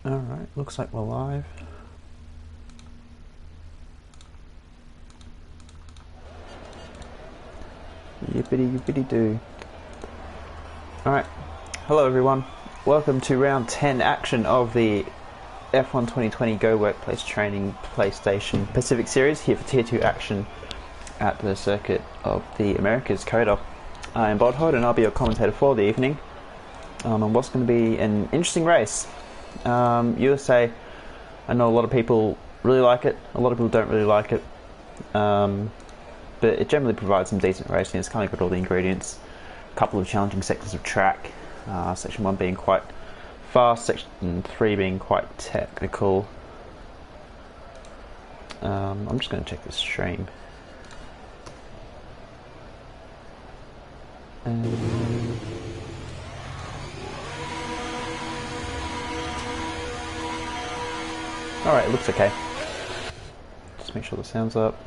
Alright, looks like we're live. Yippity yippity doo. Alright, hello everyone. Welcome to round 10 action of the F1 2020 Go Workplace Training PlayStation Pacific Series here for Tier 2 action at the circuit of the Americas Coda. I am Bodhod and I'll be your commentator for the evening on what's going to be an interesting race. USA, I know a lot of people really like it, a lot of people don't really like it, but it generally provides some decent racing. It's kind of got all the ingredients. A couple of challenging sectors of track, section 1 being quite fast, section 3 being quite technical. I'm just going to check the stream. Alright, it looks okay. Just make sure the sound's up.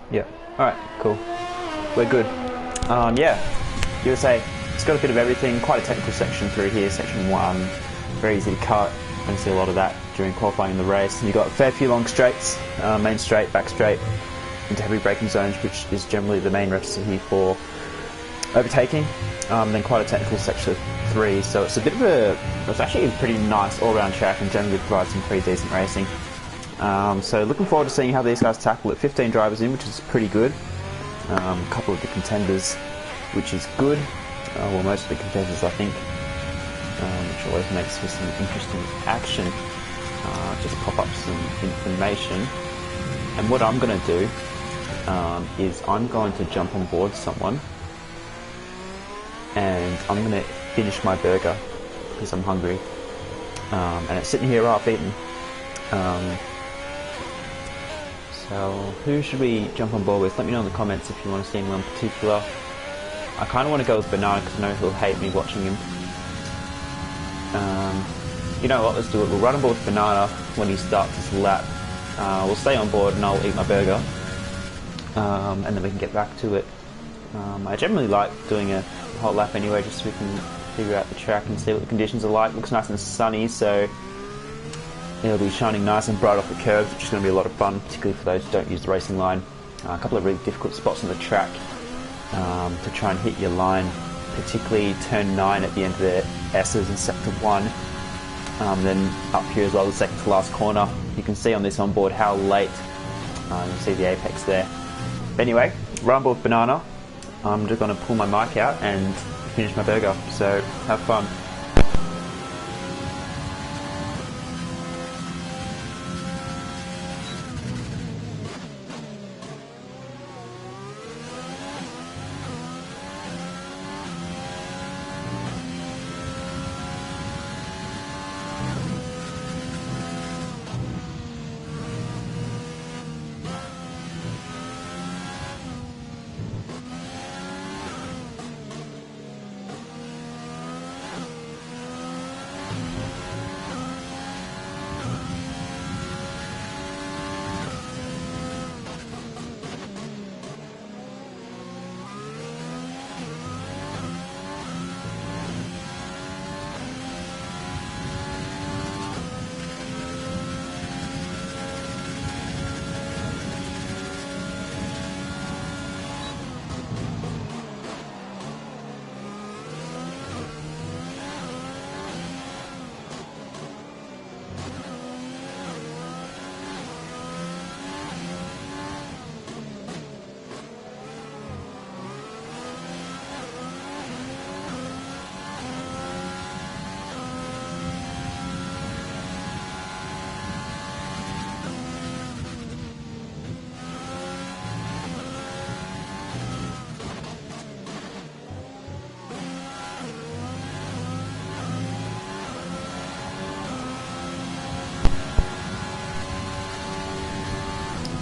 Yeah, alright, cool. We're good. Yeah, USA, it's got a bit of everything, quite a technical section through here, section 1, very easy to cut. You're going to see a lot of that during qualifying in the race. And you've got a fair few long straights, main straight, back straight, into heavy braking zones, which is generally the main recipe for overtaking. Then quite a technical section 3, so it's a bit of it's actually a pretty nice all-round track and generally provides some pretty decent racing. So looking forward to seeing how these guys tackle it. 15 drivers in, which is pretty good. A couple of the contenders, which is good. Well, most of the contenders, I think, which always makes for some interesting action. Just pop up some information. And what I'm going to do is I'm going to jump on board someone and I'm going to finish my burger because I'm hungry. And it's sitting here half eaten. So who should we jump on board with? Let me know in the comments if you want to see anyone in particular. I kind of want to go with Banana because I know he'll hate me watching him. You know what, let's do it. We'll run on board with Banana when he starts his lap. We'll stay on board and I'll eat my burger. And then we can get back to it. I generally like doing a whole lap anyway, just so we can figure out the track and see what the conditions are like. Looks nice and sunny, so it'll be shining nice and bright off the curves, which is going to be a lot of fun, particularly for those who don't use the racing line. A couple of really difficult spots on the track to try and hit your line, particularly turn 9 at the end of the S's in sector 1. Then up here as well, the second to last corner. You can see on this onboard how late, you see the apex there. But anyway, run on board with Banana. I'm just going to pull my mic out and finish my burger, so have fun.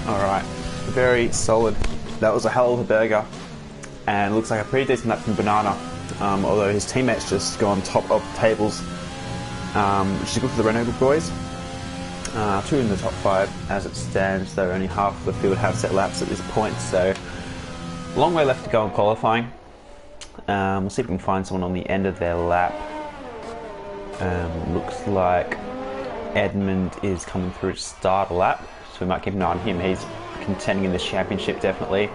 Alright, very solid. That was a hell of a burger. And looks like a pretty decent lap from Banana. Although his teammates just go on top of the tables, which is good for the Renault boys. 2 in the top 5 as it stands, though only half of the field have set laps at this point, so Long way left to go in qualifying. We'll see if we can find someone on the end of their lap. Looks like Edmund is coming through to start a lap, so we might keep an eye on him. He's contending in this championship, definitely.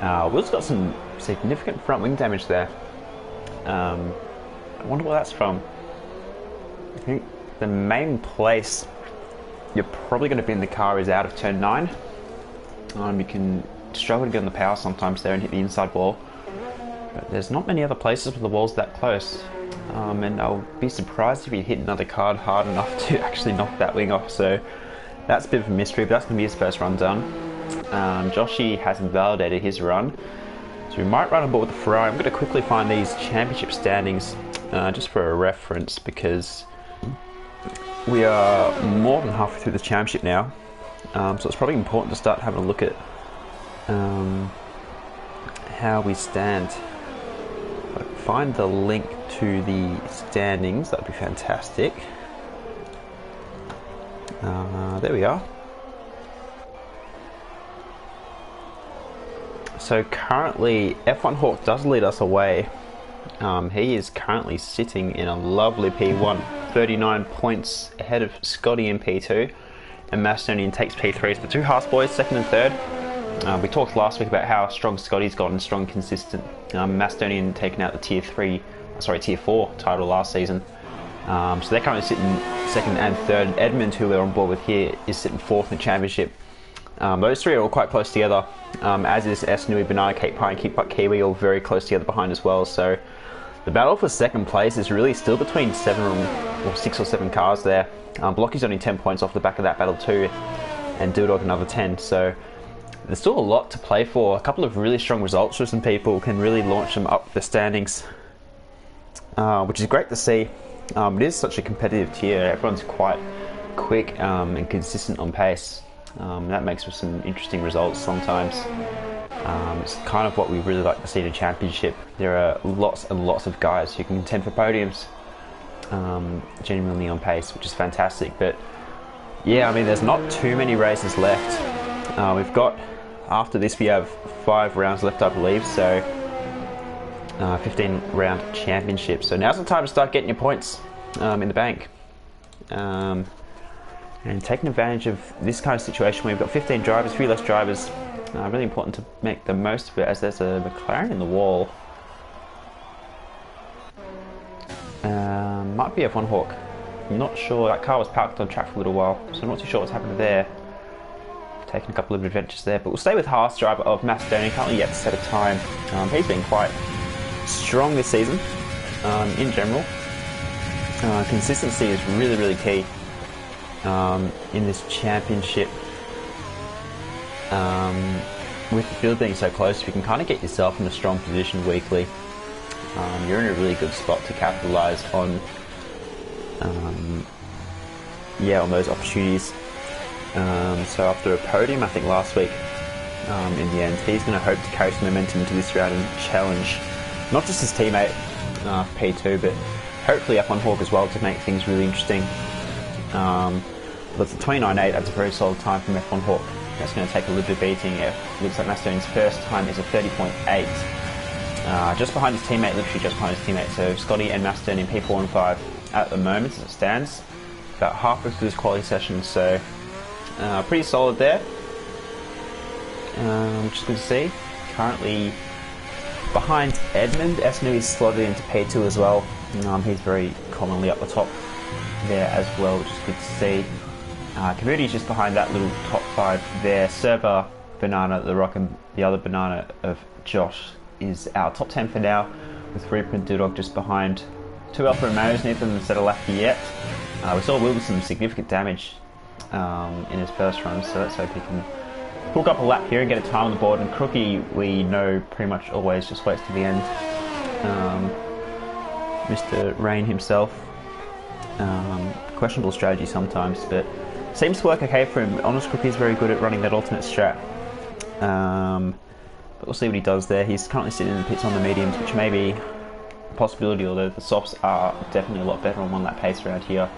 Will's got some significant front wing damage there. I wonder where that's from. I think the main place you're probably going to be in the car is out of turn 9. You can struggle to get on the power sometimes there and hit the inside wall. But there's not many other places where the wall's that close. And I'll be surprised if you hit another card hard enough to actually knock that wing off. So that's a bit of a mystery, but that's going to be his first run done. Joshy hasn't validated his run, so we might run aboard with the Ferrari. I'm going to quickly find these championship standings just for a reference, because we are more than halfway through the championship now. So it's probably important to start having a look at how we stand. If I can find the link to the standings, that would be fantastic. There we are. So currently F1 Hawk does lead us away. He is currently sitting in a lovely P1, 39 points ahead of Scotty in P2, and Macedonian takes P3. So the two Haas boys, second and third. We talked last week about how strong Scotty's got and strong consistent. Macedonian taking out the tier 4 title last season. So they're currently sitting second and third. Edmund, who we're on board with here, is sitting fourth in the championship. Those three are all quite close together, as is S Nui, Banana, Cape Pie, and Keep Up Kiwi, all very close together behind as well. So the battle for second place is really still between 6 or 7 cars there. Blocky's only 10 points off the back of that battle too, and Doodog another 10. So there's still a lot to play for. A couple of really strong results for some people can really launch them up the standings, which is great to see. It is such a competitive tier. Everyone's quite quick and consistent on pace. That makes for some interesting results sometimes. It's kind of what we really like to see in a championship. There are lots and lots of guys who can contend for podiums genuinely on pace, which is fantastic. But yeah, I mean, there's not too many races left. We've got, after this, we have 5 rounds left, I believe, so 15 round championship. So now's the time to start getting your points in the bank. And taking advantage of this kind of situation where we've got 15 drivers, a few less drivers. Really important to make the most of it, as there's a McLaren in the wall. Might be F1 Hawk. I'm not sure. That car was parked on track for a little while, so I'm not too sure what's happened there. Taking a couple of adventures there, but we'll stay with Haas driver of Macedonia. Currently yet to set a time. He's been quite strong this season in general. Consistency is really, really key in this championship. With the field being so close, you can kind of get yourself in a strong position weekly. You're in a really good spot to capitalise on on those opportunities. So after a podium, I think last week, in the end, he's going to hope to carry some momentum into this round and challenge not just his teammate P2, but hopefully F1 Hawk as well, to make things really interesting. That's a 29.8. That's a very solid time from F1 Hawk. That's going to take a little bit of beating. It looks like Macedonian's first time is a 30.8. Just behind his teammate, literally just behind his teammate. So Scotty and Macedonian P4 and 5 at the moment as it stands. About halfway through this quality session, so pretty solid there. Which is good to see. Currently behind Edmund, Esnu is slotted into P2 as well. He's very commonly up the top there as well, which is good to see. Community's just behind that little top 5 there. Server, Banana, The Rock, and the other Banana of Josh is our top 10 for now, with Reprint Doodog just behind. 2 Alpha Romeos, neither of them set a lap yet. We saw Will with some significant damage in his first run, so let's hope he can hook up a lap here and get a time on the board. And Crookie, we know pretty much always just waits to the end. Mr. Rain himself, questionable strategy sometimes, but seems to work okay for him. Honest Crookie is very good at running that alternate strat. But we'll see what he does there. He's currently sitting in the pits on the mediums, which may be a possibility, although the softs are definitely a lot better on 1 lap pace around here,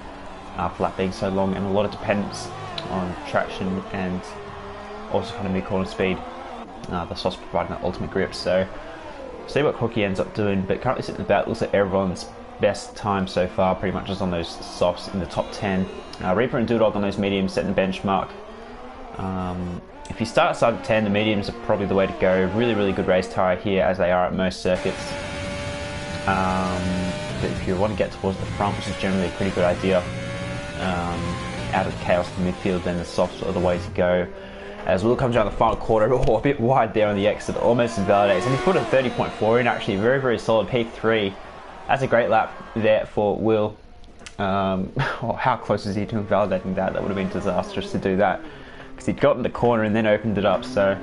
for lap being so long, and a lot of dependence on traction and also kind of mid-corner speed. The softs providing that ultimate grip. So see what Crookie ends up doing, but currently sitting about, looks like everyone's best time so far pretty much is on those softs in the top 10. Reaper and Doodog on those mediums setting the benchmark. If you start outside of 10, the mediums are probably the way to go. Really good race tyre here, as they are at most circuits. But if you want to get towards the front, which is generally a pretty good idea, out of the chaos in the midfield, then the softs are the way to go. As Will comes down the final quarter, a bit wide there on the exit, almost invalidates, and he's put a 30.4 in, actually very solid P3. That's a great lap there for Will. How close is he to invalidating that? That would have been disastrous to do that, because he'd gotten the corner and then opened it up. So,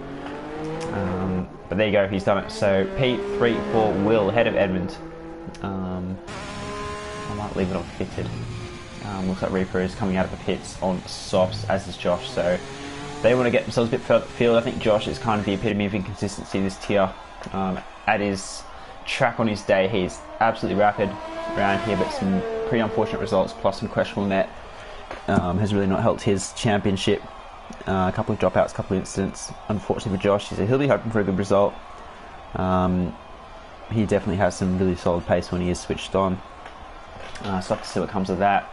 but there you go, he's done it. So P3 for Will, ahead of Edmund. I might leave it on fitted. Looks like Reaper is coming out of the pits on softs, as is Josh. So they want to get themselves a bit further field. I think Josh is kind of the epitome of inconsistency this tier. At his track on his day, he's absolutely rapid around here, but some pretty unfortunate results plus some questionable net has really not helped his championship. A couple of dropouts, a couple of incidents, unfortunately for Josh. So he'll be hoping for a good result. He definitely has some really solid pace when he is switched on. So I'll have to see what comes of that.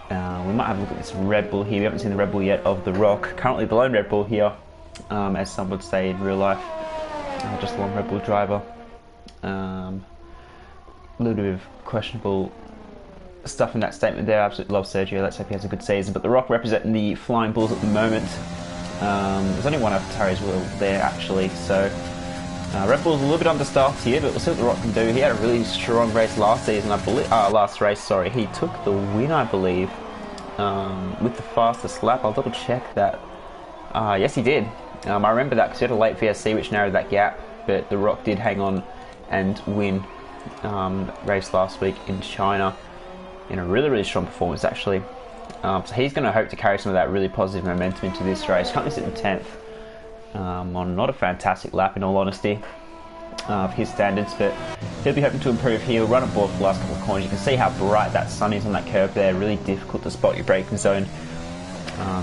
We might have a look at this Red Bull here. We haven't seen the Red Bull yet of the Rock. Currently the lone Red Bull here, as some would say in real life. Just one Red Bull driver. A little bit of questionable stuff in that statement there. Absolutely love Sergio. Let's hope he has a good season. But the Rock representing the Flying Bulls at the moment. There's only one AlphaTauri's wheel there actually. So Red Bull's a little bit understaffed here, but we'll see what the Rock can do. He had a really strong race last season, I believe. Last race, sorry. He took the win, I believe, with the fastest lap. I'll double check that. Yes, he did. I remember that because he had a late VSC which narrowed that gap, but the Rock did hang on and win race last week in China in a really strong performance actually. So he's going to hope to carry some of that really positive momentum into this race. Currently sitting 10th. On not a fantastic lap in all honesty of his standards, but he'll be hoping to improve here. He'll run aboard for the last couple of corners. You can see how bright that sun is on that curve there. Really difficult to spot your braking zone.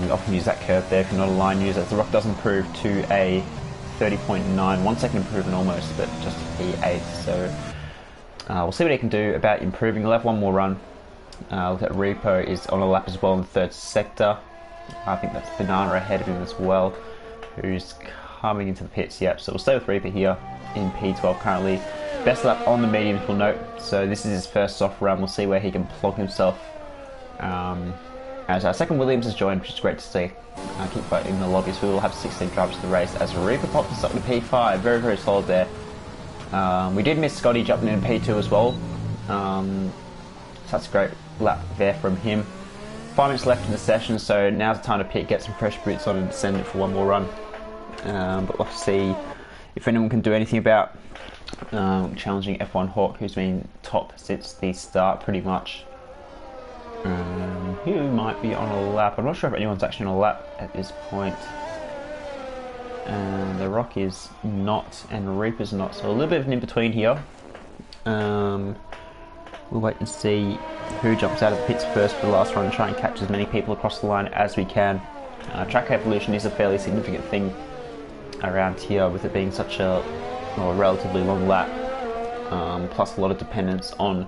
You often use that curve there if you're not a line user. As the Rock does improve to a 30.9, 1 second improvement almost, but just a P8. So we'll see what he can do about improving. He'll have one more run. Look at Repo is on a lap as well in the third sector. I think that's Banana ahead of him as well, who's coming into the pits. Yep, so we'll stay with Reaper here in P12 currently. Best lap on the mediums, we'll note. So this is his first soft run. We'll see where he can plug himself. As our second Williams has joined, which is great to see. Keep fighting in the lobby, so we will have 16 drivers to the race. As Reaper pops us up to P5, very solid there. We did miss Scotty jumping in P2 as well. So that's a great lap there from him. 5 minutes left in the session, so now's the time to pit, get some fresh boots on and send it for one more run. But we'll have to see if anyone can do anything about challenging F1 Hawk, who's been top since the start pretty much. He might be on a lap. I'm not sure if anyone's actually on a lap at this point. The Rock is not, and Reaper's not, so a little bit of an in-between here. We'll wait and see who jumps out of the pits first for the last run and try and catch as many people across the line as we can. Track evolution is a fairly significant thing around here, with it being such a relatively long lap, plus a lot of dependence on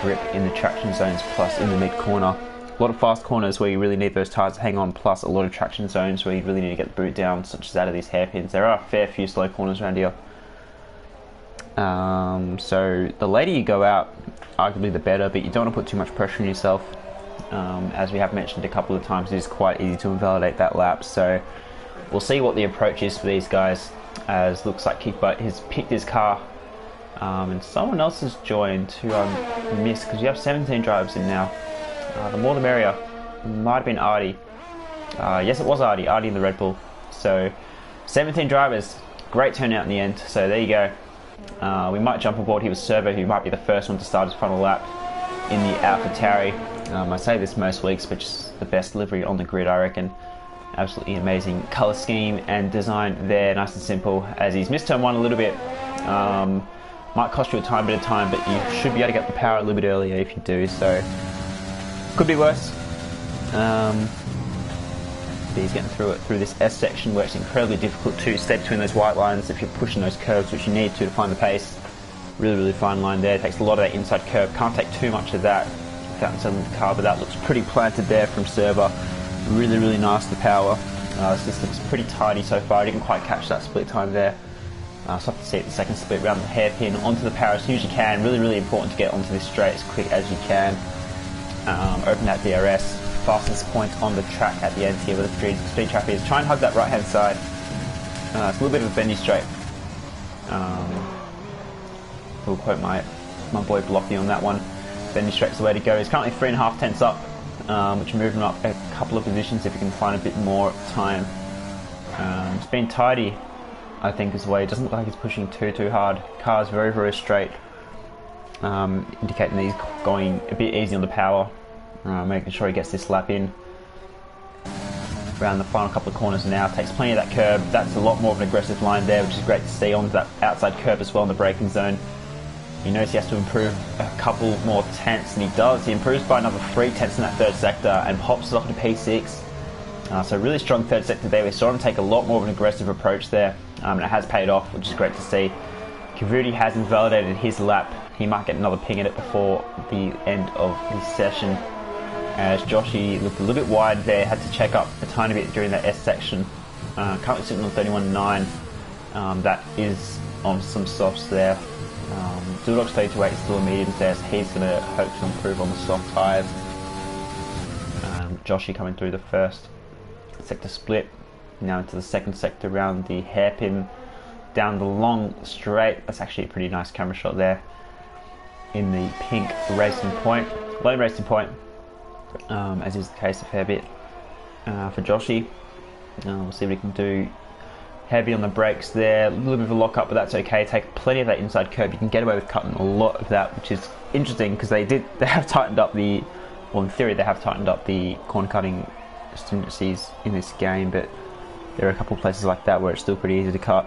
grip in the traction zones, plus in the mid corner. A lot of fast corners where you really need those tyres to hang on, plus a lot of traction zones where you really need to get the boot down, such as out of these hairpins. There are a fair few slow corners around here. So the later you go out, arguably the better, but you don't want to put too much pressure on yourself. As we have mentioned a couple of times, it is quite easy to invalidate that lap. So we'll see what the approach is for these guys, as looks like Kickbutt has picked his car. And someone else has joined who I missed, because you have 17 drivers in now. The more the merrier. Might have been Artie. Yes, it was Artie in the Red Bull. So 17 drivers, great turnout in the end. So there you go. We might jump aboard here with Servo, who might be the first one to start his final lap in the AlphaTauri. I say this most weeks, but just the best livery on the grid, I reckon. Absolutely amazing colour scheme and design there, nice and simple. As he's missed turn one a little bit, might cost you a tiny bit of time, but you should be able to get the power a little bit earlier if you do. So could be worse. he's getting through it through this S section where it's incredibly difficult to stay between those white lines if you're pushing those curves, which you need to find the pace. Really fine line there. It takes a lot of that inside curve. Can't take too much of that without selling the car, but that looks pretty planted there from Server. Really nice, the power. This looks pretty tidy so far. I didn't quite catch that split time there. So I have to see it the second split around the hairpin onto the power as soon as you can. Really important to get onto this straight as quick as you can. Open that DRS. Fastest point on the track at the end here where the speed trap is. Try and hug that right hand side. It's a little bit of a bendy straight. We'll quote my boy Blocky on that one. Bendy straight's the way to go. He's currently 3.5 tenths up, which moved him up a couple of positions if he can find a bit more time. It's been tidy, I think, as well. It doesn't look like he's pushing too hard. Car's very straight, indicating that he's going a bit easy on the power, making sure he gets this lap in. Around the final couple of corners now, takes plenty of that curb. That's a lot more of an aggressive line there, which is great to see onto that outside curb as well in the braking zone. You notice he has to improve a couple more tenths, and he does. He improves by another 3 tenths in that third sector and pops it off to P6. So really strong third sector there. We saw him take a lot more of an aggressive approach there, and it has paid off, which is great to see. Kavudi has invalidated his lap. He might get another ping at it before the end of his session. As Joshy looked a little bit wide there, had to check up a tiny bit during that S section. Currently sitting on 31.9. That is on some softs there. Dudog's 32.8 is still a mediums there, so he's going to hope to improve on the soft tyres. Joshy coming through the first sector split, now into the second sector around the hairpin, down the long straight. That's actually a pretty nice camera shot there in the pink racing point, lone racing point, as is the case a fair bit for Joshy. We'll see what he can do. Heavy on the brakes there, a little bit of a lock up, but that's okay. Take plenty of that inside curb. You can get away with cutting a lot of that, which is interesting because they have tightened up the, well, in theory they have tightened up the corner cutting stringencies in this game, but there are a couple of places like that where it's still pretty easy to cut.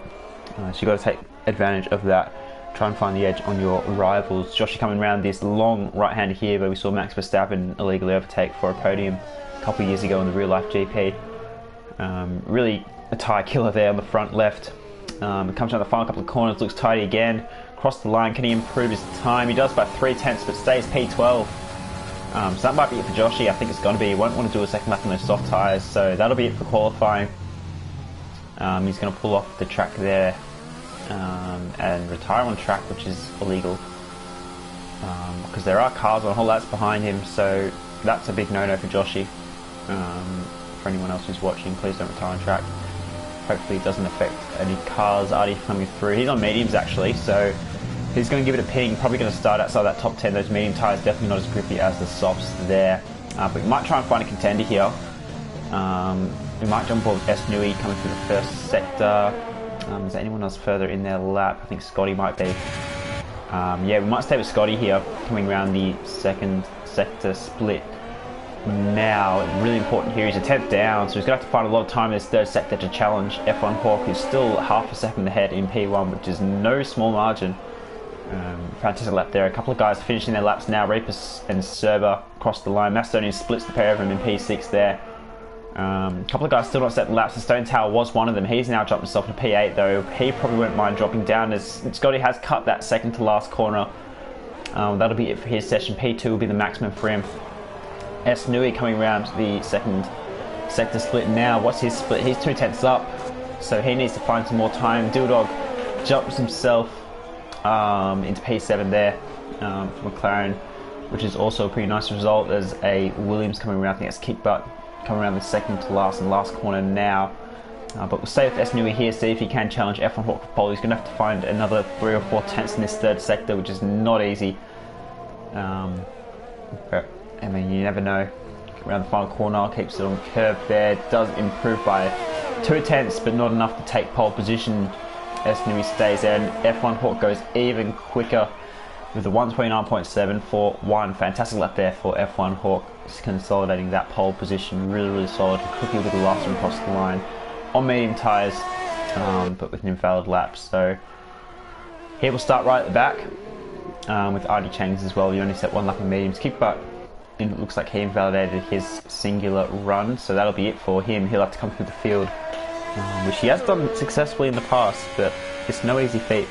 So you've got to take advantage of that. Try and find the edge on your rivals. Josh coming around this long right-hander here where we saw Max Verstappen illegally overtake for a podium a couple of years ago in the real life GP. Really a tyre killer there on the front left. It comes down the final couple of corners, looks tidy again. Across the line, can he improve his time? He does by 3 tenths, but stays P12. So that might be it for Joshy. I think it's going to be. He won't want to do a second lap on those soft tyres, so that'll be it for qualifying. He's going to pull off the track there and retire on track, which is illegal because there are cars on whole laps behind him, so that's a big no-no for Joshy. For anyone else who's watching, please don't retire on track. Hopefully it doesn't affect any cars already coming through. He's on mediums actually, so he's going to give it a ping. Probably going to start outside that top 10. Those medium tyres definitely not as grippy as the softs there. But we might try and find a contender here. We might jump on S Nui coming through the first sector. Is there anyone else further in their lap? I think Scotty might be. Yeah, we might stay with Scotty here, coming around the second sector split. Now, really important here, he's a 10th down, so he's going to have to find a lot of time in this third sector to challenge F1 Hawk, who's still half a second ahead in P1, which is no small margin. Fantastic lap there. A couple of guys finishing their laps now. Reapus and Serber across the line. Macedonian splits the pair of them in P6 there. A couple of guys still not set the laps. The Stone Tower was one of them. He's now jumped himself to P8 though. He probably won't mind dropping down as Scotty has cut that second to last corner. That'll be it for his session. P2 will be the maximum for him. S Nui coming around the second sector split now. What's his split? He's 2 tenths up, so he needs to find some more time. Dildog jumps himself into P7 there for McLaren, which is also a pretty nice result. There's a Williams coming around, I think that's kick butt, coming around the second to last and last corner now. But we'll stay with S Nui here, see if he can challenge F1 Hawk for pole. He's going to have to find another 3 or 4 tenths in this third sector, which is not easy. But I mean, you never know. Around the final corner, keeps it on the curve there. Does improve by 2 tenths, but not enough to take pole position. S Nui stays there, and F1 Hawk goes even quicker with the 129.7 for 1. Fantastic lap there for F1 Hawk, just consolidating that pole position. Really solid. Quickly with the last one across the line on medium tyres, but with an invalid lap. So here we'll start right at the back with RD Chang's as well. You only set 1 lap on mediums. Kick butt it looks like he invalidated his singular run, so that'll be it for him. He'll have to come through the field, which he has done successfully in the past, but it's no easy feat.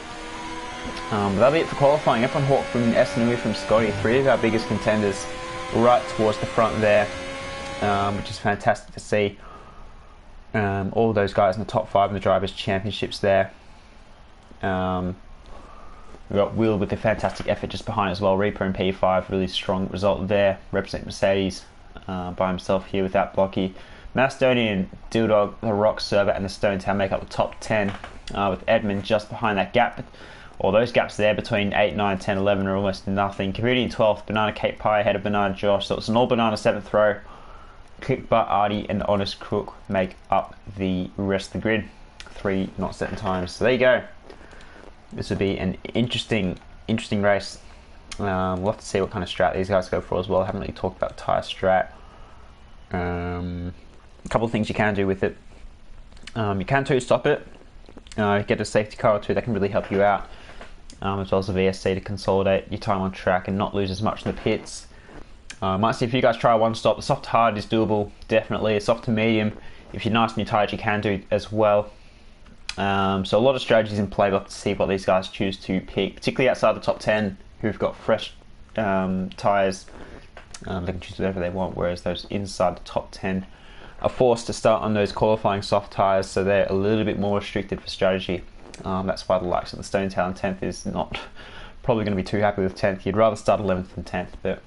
That'll be it for qualifying. F1 Hawk from Esnui from Scotty, 3 of our biggest contenders right towards the front there, which is fantastic to see. All of those guys in the top 5 in the Drivers' Championships there. We've got Will with a fantastic effort just behind as well. Reaper and P5, really strong result there. Represent Mercedes by himself here without Blocky. Macedonian, Dildog, the Rock Server and the Stone Town make up the top 10 with Edmund just behind that gap. All those gaps there between 8, 9, 10, 11 are almost nothing. Community in 12th, Banana Cape Pie ahead of Banana Josh. So it's an all Banana 7th row. Kick Butt, Artie and Honest Crook make up the rest of the grid. 3 not certain times. So there you go. This would be an interesting race. We'll have to see what kind of strat these guys go for as well. I haven't really talked about tyre strat. A couple of things you can do with it. You can two-stop it. Get a safety car or 2 that can really help you out. As well as a VSC to consolidate your time on track and not lose as much in the pits. Might see if you guys try one stop. The soft to hard is doable, definitely. A soft to medium, if you're nice on your tyres, you can do as well. So a lot of strategies in play. We'll have to see what these guys choose to pick, particularly outside the top 10 who've got fresh tyres. They can choose whatever they want, whereas those inside the top 10 are forced to start on those qualifying soft tyres, so they're a little bit more restricted for strategy. That's why the likes of the Stone Town 10th is not probably going to be too happy with 10th. You'd rather start 11th than 10th, but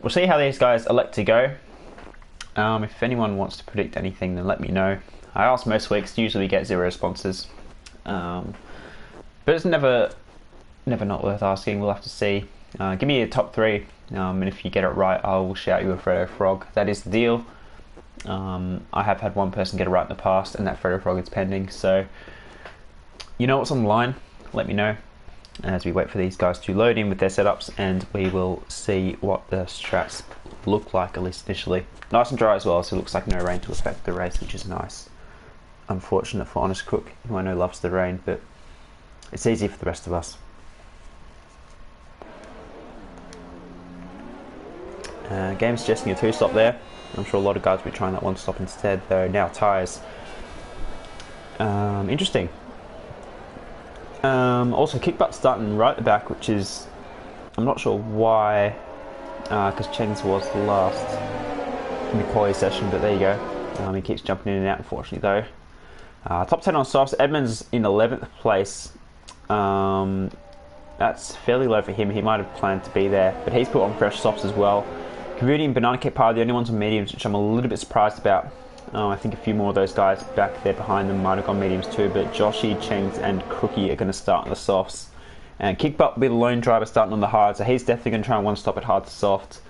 we'll see how these guys elect to go. If anyone wants to predict anything, then let me know. I ask most weeks, usually get 0 responses, but it's never not worth asking. We'll have to see. Give me a top 3, and if you get it right, I will shout you a Frodo Frog. That is the deal. I have had one person get it right in the past, and that Frodo Frog is pending. So you know what's on the line. Let me know as we wait for these guys to load in with their setups, and we will see what the strats look like, at least initially. Nice and dry as well, so it looks like no rain to affect the race, which is nice. Unfortunate for Honest Cook, who I know loves the rain, but it's easy for the rest of us. Game suggesting a 2-stop there. I'm sure a lot of guys will be trying that 1-stop instead, though now tyres. Interesting. Also, Kickbutt starting right at the back, which is, I'm not sure why, because Chen's was last in the quality session, but there you go. He keeps jumping in and out, unfortunately, though. Top 10 on softs. Edmonds in 11th place. That's fairly low for him. He might have planned to be there, but he's put on fresh softs as well. Community and Banana Kit Pie are the only ones on mediums, which I'm a little bit surprised about. I think a few more of those guys back there behind them might have gone mediums too, but Joshy, Chengs and Crookie are going to start on the softs. And Kickbutt will be the lone driver starting on the hard, so he's definitely going to try and 1-stop it hard to soft.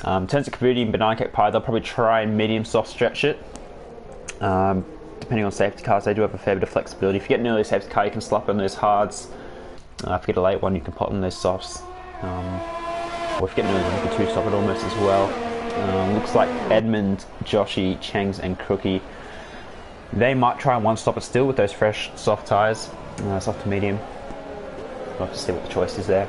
In terms of Community and Banana Cake Pie, they'll probably try and medium soft stretch it. Depending on safety cars, they do have a fair bit of flexibility. If you get an early safety car, you can slap on those hards. If you get a late one, you can pop on those softs. Or if you get an early one, you can 2-stop it almost as well. Looks like Edmund, Joshy, Chengs and Crookie, they might try and 1-stop it still with those fresh soft tyres, soft to medium. We'll have to see what the choice is there.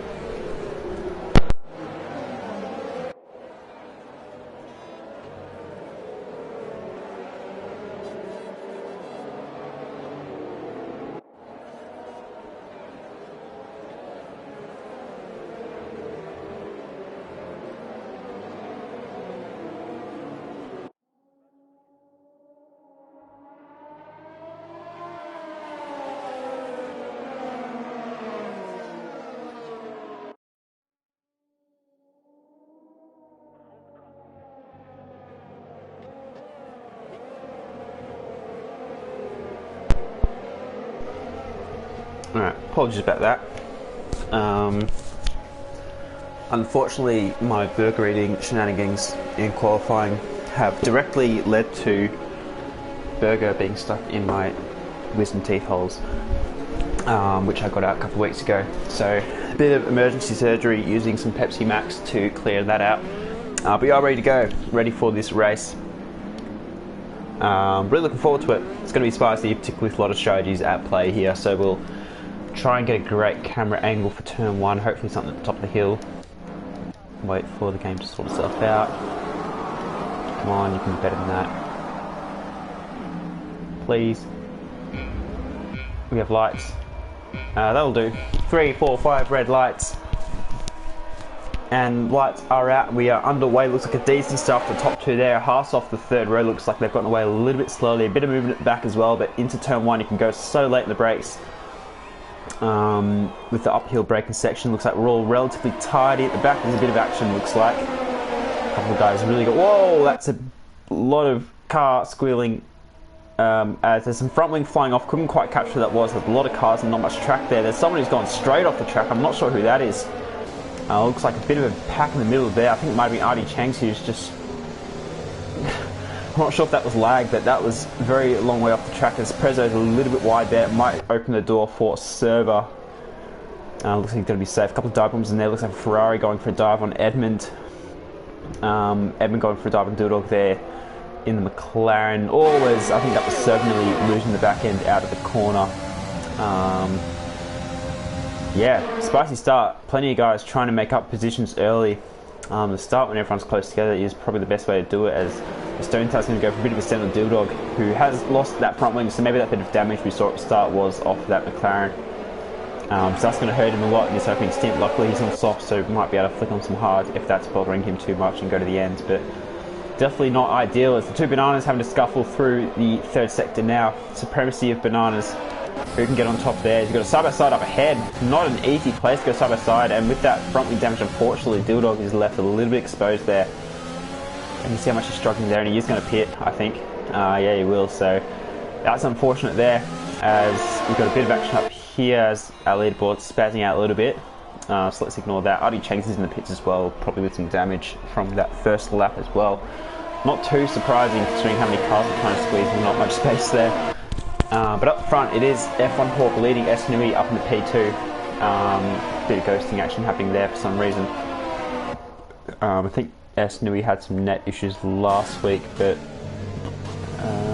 Alright, apologies about that. Unfortunately, my burger eating shenanigans in qualifying have directly led to burger being stuck in my wisdom teeth holes, which I got out a couple of weeks ago. So, a bit of emergency surgery using some Pepsi Max to clear that out. But we are ready to go, ready for this race. Really looking forward to it. It's going to be spicy, particularly with a lot of strategies at play here, so we'll try and get a great camera angle for turn 1, hopefully something at the top of the hill. Wait for the game to sort itself out. Come on, you can be better than that. Please. We have lights. That'll do. 3, 4, 5 red lights. And lights are out. We are underway. Looks like a decent start for the top two there. Half off the third row. Looks like they've gotten away a little bit slowly. A bit of movement at the back as well. But into turn one, you can go so late in the brakes. With the uphill braking section, looks like we're all relatively tidy at the back. There's a bit of action, looks like. A couple of guys really go, whoa, that's a lot of car squealing. As there's some front wing flying off, couldn't quite catch who that was. There's a lot of cars and not much track there. There's someone who's gone straight off the track. I'm not sure who that is. Looks like a bit of a pack in the middle there. I think it might be R10 Chang's who's just... I'm not sure if that was lag, but that was very long way off the track. As Prezzo's a little bit wide there, it might open the door for Server. Looks like he's going to be safe. A couple of dive bombs in there. Looks like Ferrari going for a dive on Edmund. Edmund going for a dive on Doodog there in the McLaren. Always, I think that was Server nearly losing the back end out of the corner. Yeah, spicy start. Plenty of guys trying to make up positions early. The start when everyone's close together is probably the best way to do it, as the Stone Tower's going to go for a bit of a stand on Dildog, who has lost that front wing, so maybe that bit of damage we saw at the start was off that McLaren. So that's going to hurt him a lot in this opening stint. Luckily he's on soft, so he might be able to flick on some hard if that's bothering him too much and go to the end, but definitely not ideal as the two Bananas having to scuffle through the third sector now. Supremacy of Bananas. Who can get on top there? He's got a side-by-side up ahead. Not an easy place to go side-by-side, and with that front wing damage, unfortunately, Dildog is left a little bit exposed there. And you see how much he's struggling there, and he is going to pit, I think. Yeah, he will, so that's unfortunate there, as we've got a bit of action up here as our leaderboard's spazzing out a little bit. So let's ignore that. R10 Chang's is in the pits as well, probably with some damage from that first lap as well. Not too surprising, considering how many cars are trying to squeeze and not much space there. But up front, it is F1 Hawk leading S Nui up into P2. Bit of ghosting action happening there for some reason. I think S Nui had some net issues last week, but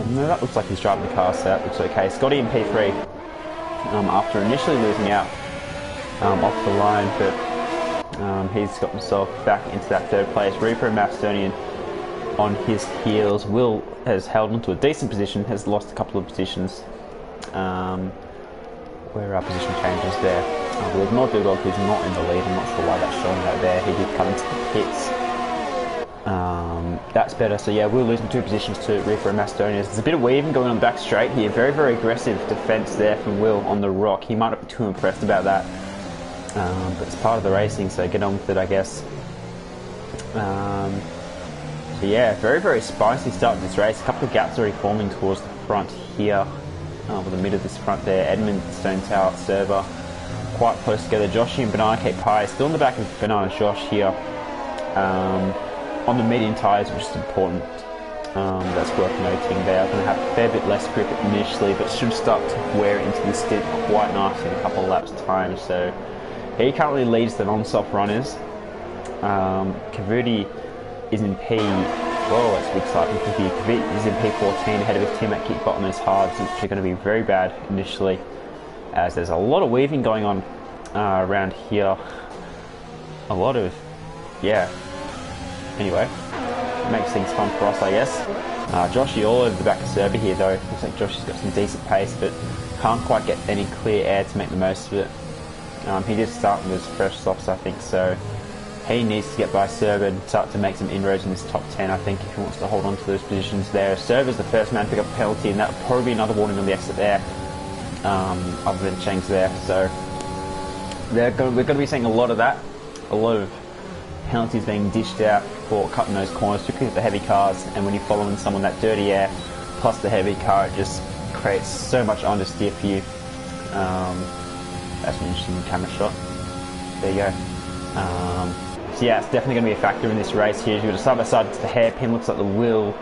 no, that looks like he's driving the car, so that looks okay. Scotty in P3 after initially losing out off the line, but he's got himself back into that third place. Reaper and Mastonian on his heels. Will has held onto a decent position, has lost a couple of positions. Where are our position changes there? We've not Dudog, who's not in the lead. I'm not sure why that's showing out there. He did come into the pits. That's better. So yeah, we're losing 2 positions to Reaper and Mastonian. There's a bit of weaving going on the back straight here. Very, very aggressive defense there from Will on the rock. He might not be too impressed about that. But it's part of the racing, so get on with it, I guess. So yeah, very, very spicy start to this race. A couple of gaps already forming towards the front here. With the mid of this front there. Edmund, Stone Tower, Server, quite close together. Joshy and Banana Cape Pie still in the back of Banana Josh here. On the medium tyres, which is important. That's worth noting. They are going to have a fair bit less grip initially, but should start to wear into the stint quite nicely in a couple of laps time. So he currently leads the non-soft runners. Kavudi is in P. Whoa, that's a big exciting for you. Kavudi is in P14 ahead of his teammate Kickbot on his hards, which are going to be very bad initially, as there's a lot of weaving going on around here. A lot of, yeah. Anyway, it makes things fun for us, I guess. Joshy all over the back of Server here though. Looks like Joshy's got some decent pace, but can't quite get any clear air to make the most of it. He did start with his fresh softs, I think, so he needs to get by Server and start to make some inroads in this top 10, I think, if he wants to hold on to those positions there. Server's the first man to pick up a penalty, and that would probably be another warning on the exit there, other than Cheng's there. So we're going to be seeing a lot of that, a lot of penalties being dished out for cutting those corners, particularly with the heavy cars, and when you're following someone that dirty air, plus the heavy car, it just creates so much understeer for you. That's an interesting camera shot. There you go. So yeah, it's definitely going to be a factor in this race here. You've got a side-by-side to the hairpin. Looks like the Will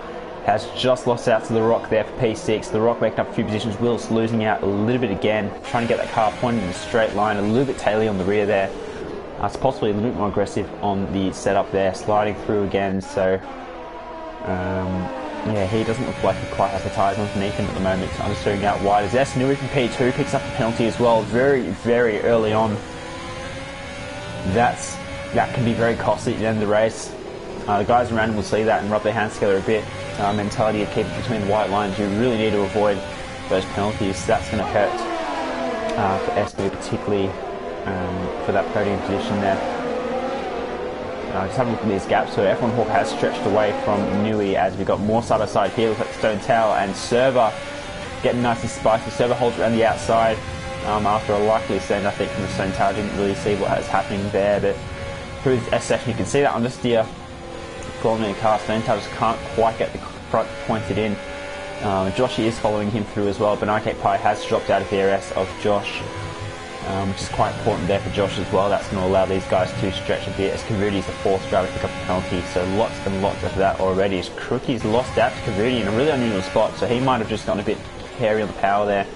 has just lost out to the Rock there for P6. The Rock making up a few positions. Will's losing out a little bit again, trying to get that car pointed in a straight line. A little bit taily on the rear there. It's possibly a little bit more aggressive on the setup there, sliding through again. So yeah, he doesn't look like he quite has the tyres underneath him at the moment. So I'm just figuring out why. There's S Nui from P2 picks up the penalty as well, very, very early on. That's that can be very costly at the end of the race. The guys around him will see that and rub their hands together a bit. Mentality to keep it between the white lines. You really need to avoid those penalties. That's going to hurt for SB, particularly for that podium position there. Just have a look at these gaps. So F1 Hawk has stretched away from Nui as we've got more side by side here. Looks like Stone Tower and Server getting nice and spicy. Server holds around the outside after a likely send, I think, from the Stone Tower. Didn't really see what was happening there, but through the S section you can see that on the steer. Following the car, Stone Tower just can't quite get the front pointed in. Joshy is following him through as well, but Nike Pie has dropped out of the DRS of Josh, which is quite important there for Josh as well. That's going to allow these guys to stretch a bit as Kavudi is the fourth driver to pick up the penalty, so lots and lots of that already. As Crookie's lost out to Kavudi in a really unusual spot, so he might have just gotten a bit hairy on the power there.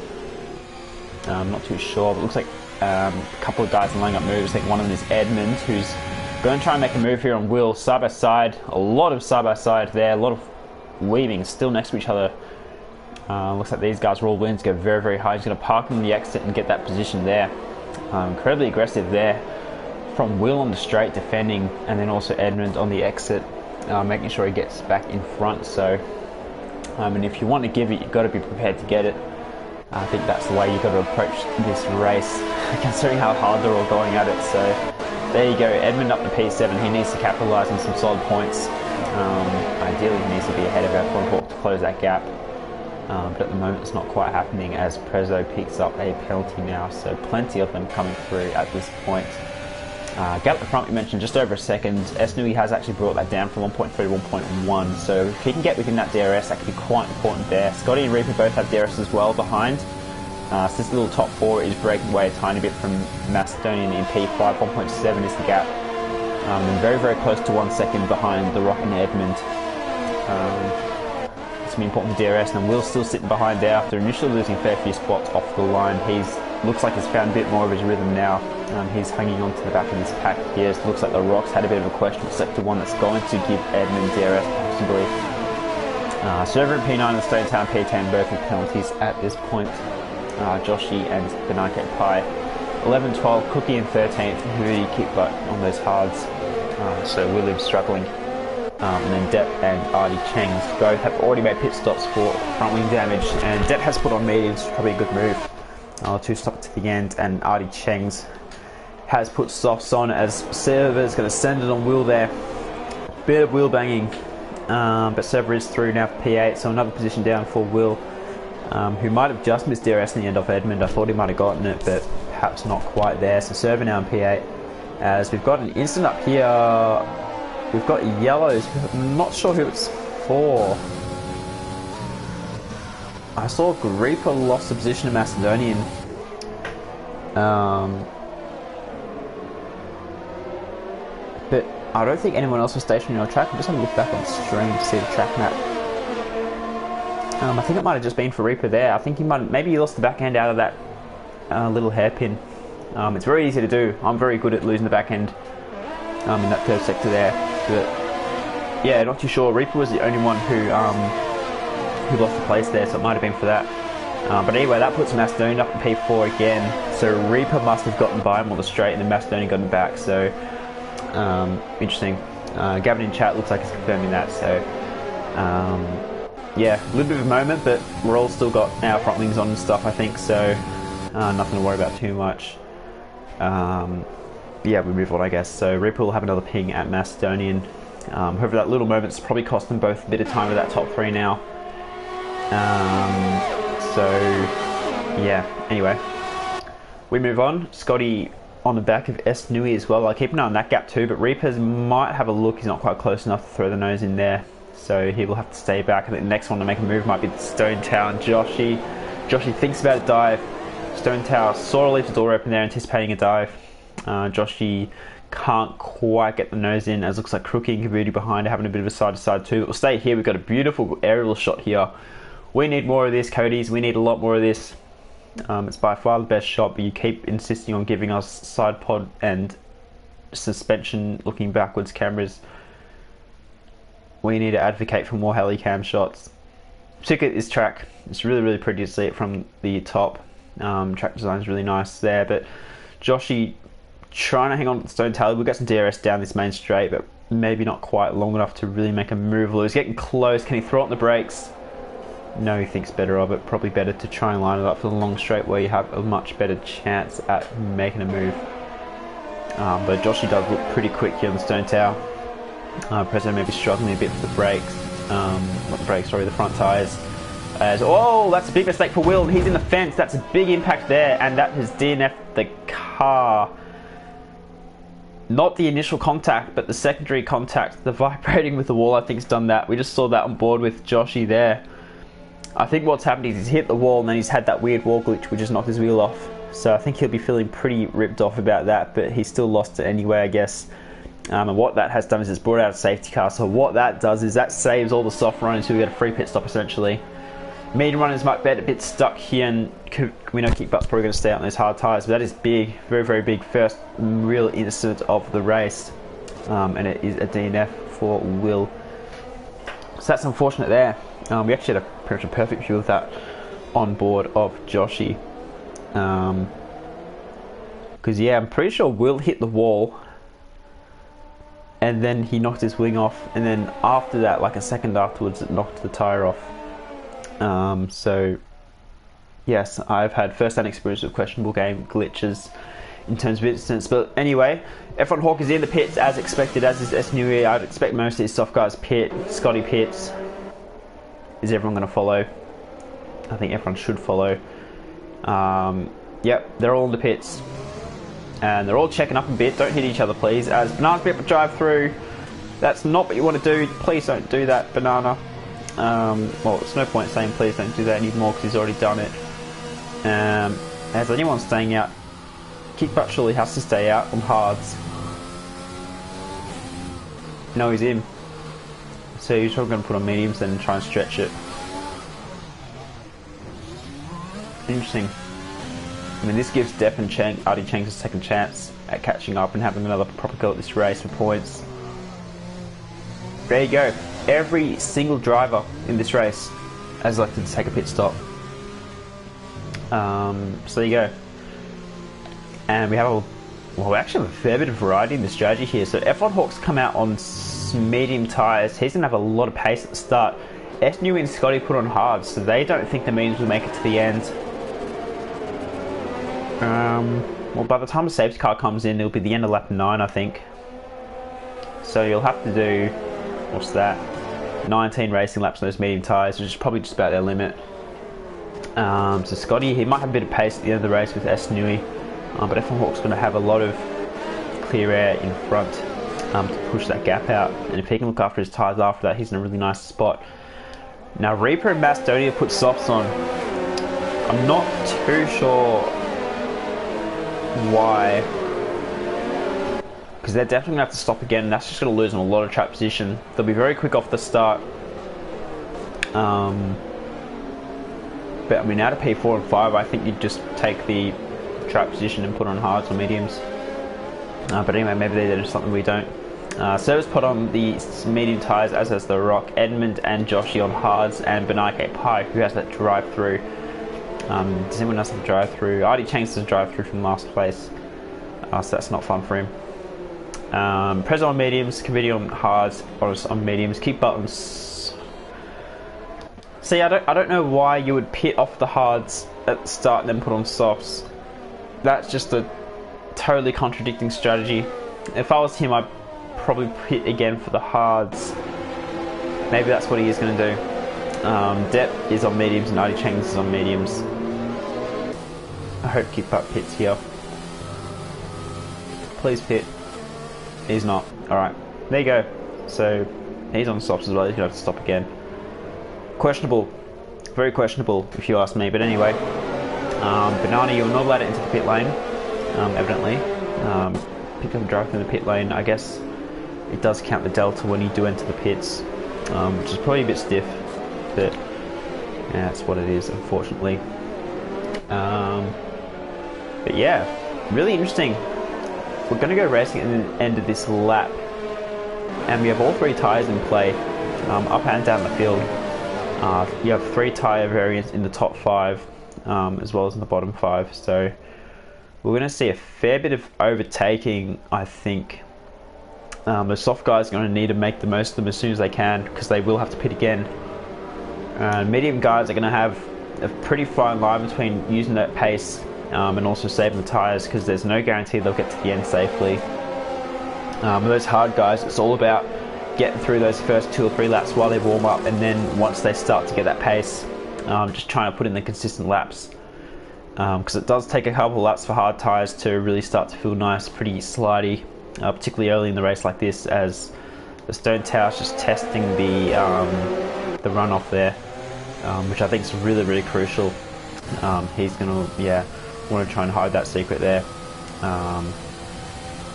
I'm not too sure, but it looks like a couple of guys lining up moves. I think one of them is Edmund, who's going to try and make a move here on Will. Side by side, a lot of side by side there, a lot of weaving still next to each other. Looks like these guys are all willing to go very, very high. He's going to park in the exit and get that position there. Incredibly aggressive there from Will on the straight, defending, and then also Edmund on the exit, making sure he gets back in front. So, and if you want to give it, you've got to be prepared to get it. I think that's the way you've got to approach this race, considering how hard they're all going at it. So there you go, Edmund up to P7. He needs to capitalise on some solid points. Ideally he needs to be ahead of F1 Hawk to close that gap. But at the moment it's not quite happening as Prezzo picks up a penalty now. So plenty of them coming through at this point. Gap at the front we mentioned just over a second. Esnui has actually brought that down from 1.3 to 1.1. So if he can get within that DRS, that could be quite important there. Scotty and Reaper both have DRS as well behind. So this little top four is breaking away a tiny bit from Macedonian in P5. 1.7 is the gap. And very, very close to 1 second behind the Rock and Edmund. It's going to be important for DRS, and Will's still sitting behind there after initially losing a fair few spots off the line. Looks like he's found a bit more of his rhythm now. He's hanging on to the back of this pack here. It looks like the Rocks had a bit of a question. Sector 1 that's going to give Edmund DRS possibly. Server and P9 and Stone Town P10 both with penalties at this point. Joshi and Benake Pai 11, 12, Cookie in 13th, really keep back on those hards. So William's struggling. And then Depp and Artie Cheng's both have already made pit stops for front wing damage, and Depp has put on mediums, probably a good move. Two stop to the end, and Artie Cheng's has put softs on as Server's going to send it on Will there. Bit of wheel banging, but Server is through now for P8, so another position down for Will, who might have just missed DRS in the end off Edmund. I thought he might have gotten it, but perhaps not quite there. So Server now in P8, as we've got an instant up here. We've got yellows. I'm not sure who it's for. I saw Reaper lost the position to Macedonian. But I don't think anyone else was stationary on track. I'm just going to look back on stream to see the track map. I think it might have just been for Reaper there. I think maybe he lost the back end out of that little hairpin. It's very easy to do. I'm very good at losing the back end in that third sector there. But yeah, not too sure. Reaper was the only one who lost the place there, so it might have been for that. But anyway, that puts Macedonian up in P4 again. So Reaper must have gotten by him on the straight, and then Macedonian got him back. So interesting. Gavin in chat looks like he's confirming that. So yeah, a little bit of a moment, but we're all still got our front wings on and stuff, I think. So nothing to worry about too much. Yeah, we move on, I guess. So Reaper will have another ping at Macedonian. However, that little moment's probably cost them both a bit of time with that top three now. So yeah, anyway, we move on. Scotty on the back of S Nui as well. I'll keep an eye on that gap too, but Reapers might have a look. He's not quite close enough to throw the nose in there, so he will have to stay back. I think the next one to make a move might be Stone Tower and Joshi. Joshi thinks about a dive. Stone Tower sort of leaves the door open there, anticipating a dive. Joshi can't quite get the nose in, as looks like Crookie and Kavudi behind are having a bit of a side-to-side too. But we'll stay here. We've got a beautiful aerial shot here. We need more of this, Cody's. We need a lot more of this. It's by far the best shot, but you keep insisting on giving us side pod and suspension looking backwards cameras. We need to advocate for more helicam shots. Particularly this track. It's really, really pretty to see it from the top. Track design is really nice there, but Joshi trying to hang on to the stone tail. We'll get some DRS down this main straight, but maybe not quite long enough to really make a move. He's getting close. Can he throw on the brakes? No, he thinks better of it. Probably better to try and line it up for the long straight where you have a much better chance at making a move. But Joshy does look pretty quick here on the stone tail. President may be struggling a bit for the brakes. Not the brakes, sorry, the front tyres. Oh, that's a big mistake for Will. He's in the fence. That's a big impact there, and that has DNF'd the car. Not the initial contact, but the secondary contact. The vibrating with the wall, I think, has done that. We just saw that on board with Joshy there. I think what's happened is he's hit the wall and then he's had that weird wall glitch which just knocked his wheel off. So I think he'll be feeling pretty ripped off about that, but he still lost it anyway, I guess. And what that has done is it's brought out a safety car. So what that does is that saves all the soft runners who get a free pit stop essentially. Medium runners might get a bit stuck here, and we know Keep Butt's probably going to stay out on those hard tyres, but that is big, very, very big. First real incident of the race, and it is a DNF for Will. So that's unfortunate there. We actually had a pretty much a perfect view of that on board of Joshy. Because yeah, I'm pretty sure Will hit the wall and then he knocked his wing off, and then after that, like a second afterwards, it knocked the tyre off. So yes, I've had first-hand experience with questionable game glitches in terms of incidents. But anyway, F1 Hawk is in the pits as expected, as is SNUE. I'd expect most of these soft guys pit. Scotty pits. Is everyone going to follow? I think everyone should follow. Yep, they're all in the pits. And they're all checking up a bit. Don't hit each other, please. As Banana's bit of drive through. That's not what you want to do. Please don't do that, Banana. Well, it's no point saying please don't do that anymore because he's already done it. As anyone's staying out, Kick Butt surely has to stay out on hards. No, he's in. So he's probably going to put on mediums then and try and stretch it. Interesting. I mean, this gives Depp and Artie Cheng a second chance at catching up and having another proper go at this race for points. There you go. Every single driver in this race has elected to take a pit stop. So there you go. And we have we actually have a fair bit of variety in the strategy here. So F1 Hawks come out on medium tyres. He's going to have a lot of pace at the start. SNU and Scotty put on hard, so they don't think the mediums will make it to the end. Well, by the time the safety car comes in, it'll be the end of lap 9, I think. So you'll have to do, what's that? 19 racing laps on those medium tyres, which is probably just about their limit. So Scotty, he might have a bit of pace at the end of the race with SNUE, but F1 Hawk's going to have a lot of clear air in front to push that gap out. And if he can look after his tyres after that, he's in a really nice spot. Now Reaper and Mastonia put softs on. I'm not too sure why, because they're definitely going to have to stop again, and that's just going to lose them a lot of track position. They'll be very quick off the start. But I mean, out of P4 and 5, I think you'd just take the track position and put on hards or mediums. But anyway, maybe they're just something we don't. Service put on the medium tyres, as has the Rock, Edmund and Joshy on hards, and Benike Pai, who has that drive through. Does anyone else have a drive through? Artie Chang's the drive through from last place, so that's not fun for him. Prez on mediums, Kavidi on hards, Boris on mediums, Keep Buttons. See, I don't know why you would pit off the hards at the start and then put on softs. That's just a totally contradicting strategy. If I was him, I'd probably pit again for the hards. Maybe that's what he is going to do. Depp is on mediums and Artie Chang's is on mediums. I hope Keep Up pits here. Please pit. He's not. Alright, there you go. So he's on softs as well. He's going to have to stop again. Questionable. Very questionable if you ask me. But anyway, Banana, you're not allowed to enter the pit lane, evidently. Pick up and drive through the pit lane. I guess it does count the delta when you do enter the pits, which is probably a bit stiff, but yeah, that's what it is, unfortunately. But yeah, really interesting. We're going to go racing at the end of this lap, and we have all three tyres in play, up and down the field. You have 3 tyre variants in the top 5, as well as in the bottom 5, so we're going to see a fair bit of overtaking, I think. The soft guys are going to need to make the most of them as soon as they can, because they will have to pit again. Medium guys are going to have a pretty fine line between using that pace and also saving the tyres, because there's no guarantee they'll get to the end safely. With those hard guys, it's all about getting through those first 2 or 3 laps while they warm up, and then once they start to get that pace, just trying to put in the consistent laps, because it does take a couple of laps for hard tyres to really start to feel nice, pretty slidey, particularly early in the race like this, as the stone tower's just testing the runoff there, which I think is really, really crucial. He's going to, want to try and hide that secret there.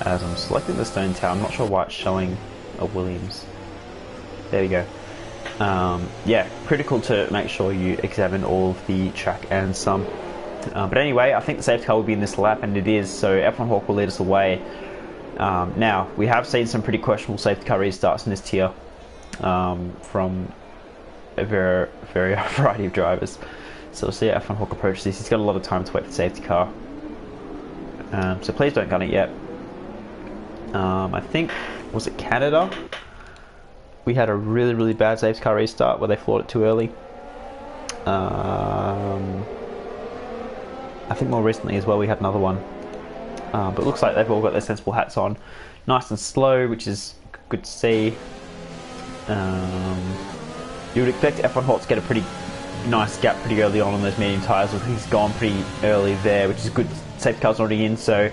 As I'm selecting the stone tower, I'm not sure why it's showing a Williams. There we go. Critical to make sure you examine all of the track and some. But anyway, I think the safety car will be in this lap, and it is, so F1 Hawk will lead us away. Now, we have seen some pretty questionable safety car restarts in this tier from a very variety of drivers. So we'll see how F1 Hawk approaches this. He's got a lot of time to wait for the safety car. So please don't gun it yet. I think, was it Canada? We had a really, really bad safety car restart where they floored it too early. I think more recently as well we had another one. But it looks like they've all got their sensible hats on. Nice and slow, which is good to see. You would expect F1 Hawk to get a pretty nice gap pretty early on those medium tyres. He's gone pretty early there, which is good. Safety car's already in, so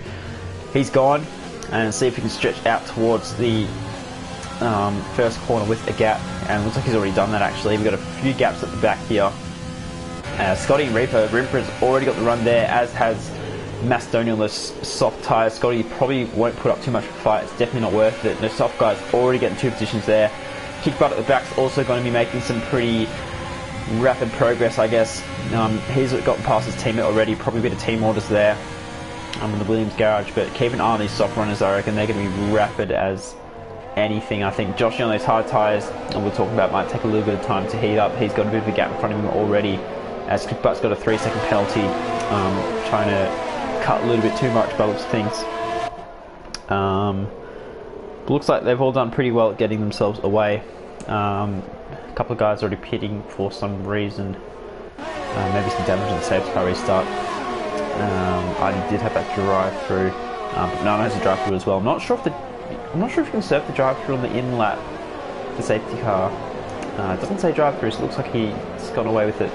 he's gone. And see if he can stretch out towards the first corner with a gap, and it looks like he's already done that actually. We've got a few gaps at the back here. Scotty and Reaper has already got the run there, as has Macedonia on those soft tyres. Scotty probably won't put up too much of a fight, it's definitely not worth it. The soft guy's already getting 2 positions there. Kick butt at the back's also going to be making some pretty rapid progress, I guess. He's gotten past his teammate already, probably a bit of team orders there in the Williams garage, but keep an eye on these soft runners. I reckon they're going to be rapid as anything. I think Josh on those hard tyres, and we'll talk about, might take a little bit of time to heat up. He's got a bit of a gap in front of him already, as Kickbutt's got a 3-second penalty, trying to cut a little bit too much by the looks of things. Looks like they've all done pretty well at getting themselves away. A couple of guys already pitting for some reason, maybe some damage in the safety car restart. I did have that drive-through, but no one has a drive-through as well. I'm not sure if you can surf the drive-through on the in-lap, the safety car. It doesn't say drive-through, so it looks like he's gone away with it.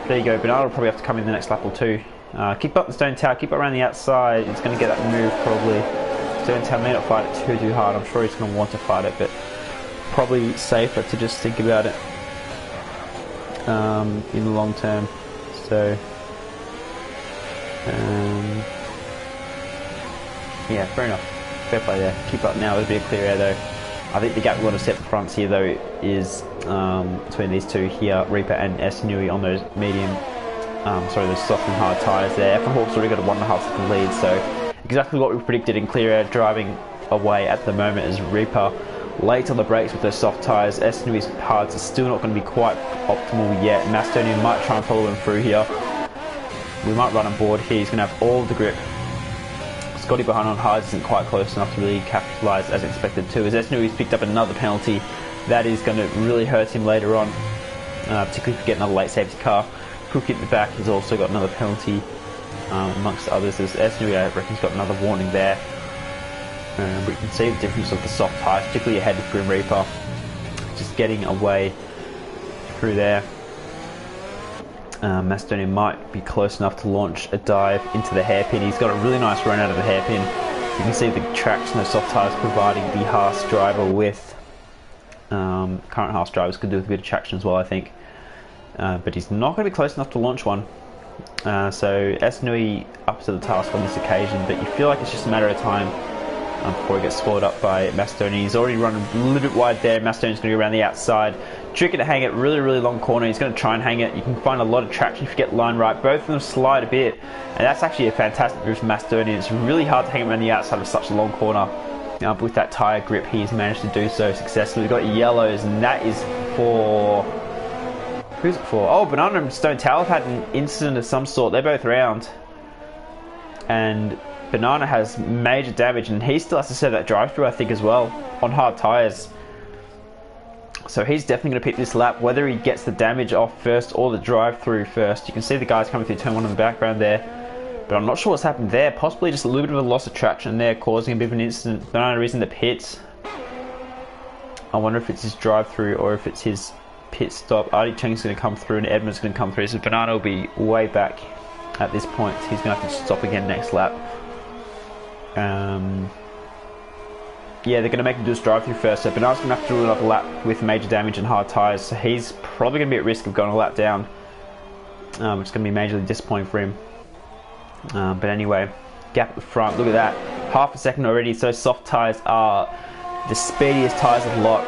There you go. Bernardo will probably have to come in the next lap or two. Kick up the stone tower, keep it around the outside. It's going to get that move probably. Stone tower may not fight it too hard. I'm sure he's going to want to fight it, but probably safer to just think about it in the long term. So yeah, fair enough. Fair play there. Keep up now with a bit of clear air though. I think the gap we want to set the fronts here though is between these two here, Reaper and S Nui on those medium, those soft and hard tyres there. F1 Hawk's already got a 1.5 second lead, so exactly what we predicted in clear air. Driving away at the moment is Reaper. Late on the brakes with those soft tyres. S Nui's hards are still not going to be quite optimal yet. Macedonia might try and follow him through here. We might run on board here. He's going to have all of the grip. Scotty behind on hards isn't quite close enough to really capitalise as expected too. As S Nui's picked up another penalty, that is going to really hurt him later on, particularly if we get another late safety car. Cook at the back has also got another penalty, amongst others. As S Nui, I reckon, he's got another warning there. But you can see the difference of the soft tyres, particularly ahead of Grim Reaper, just getting away through there. Macedonia might be close enough to launch a dive into the hairpin. He's got a really nice run out of the hairpin. You can see the traction the soft tyres providing the Haas driver with. Current Haas drivers could do with a bit of traction as well, I think. But he's not going to be close enough to launch one. So S Nui up to the task on this occasion, but you feel like it's just a matter of time before he gets swallowed up by Macedonia. He's already run a little bit wide there. Macedonia's going to go around the outside. Tricky to hang it, really, really long corner. He's going to try and hang it. You can find a lot of traction if you get line right. Both of them slide a bit, and that's actually a fantastic move from Macedonia. It's really hard to hang him around the outside of such a long corner. But with that tyre grip, he's managed to do so successfully. We've got yellows, and that is for... Who's it for? Oh, Banana and Stone Tower have had an incident of some sort. They're both round. and Banana has major damage, and he still has to serve that drive-through, I think, as well, on hard tyres. So he's definitely going to pick this lap, whether he gets the damage off first or the drive-through first. You can see the guys coming through turn 1 in the background there, but I'm not sure what's happened there. Possibly just a little bit of a loss of traction there, causing a bit of an incident. Banana is in the pits. I wonder if it's his drive-through or if it's his pit stop. R10's going to come through and Edmund's going to come through, so Banana will be way back at this point. He's going to have to stop again next lap. Yeah, they're going to make him do his drive-through first, so Banana's going to have to do another lap with major damage and hard tyres, so he's probably going to be at risk of going a lap down, which is going to be majorly disappointing for him. But anyway, gap at the front, look at that, half a second already. So soft tyres are the speediest tyres of the lot.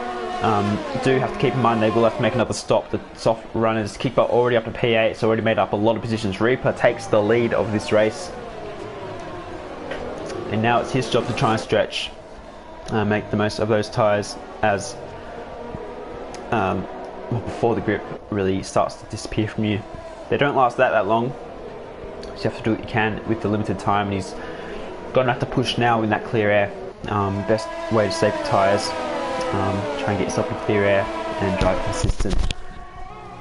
Do have to keep in mind they will have to make another stop. The soft runners, Kickbot already up to P8, it's already made up a lot of positions. Reaper takes the lead of this race, and now it's his job to try and stretch, make the most of those tyres as before the grip really starts to disappear from you. They don't last that long, so you have to do what you can with the limited time, and he's going to have to push now in that clear air. Best way to save your tyres, try and get yourself in clear air and drive consistent.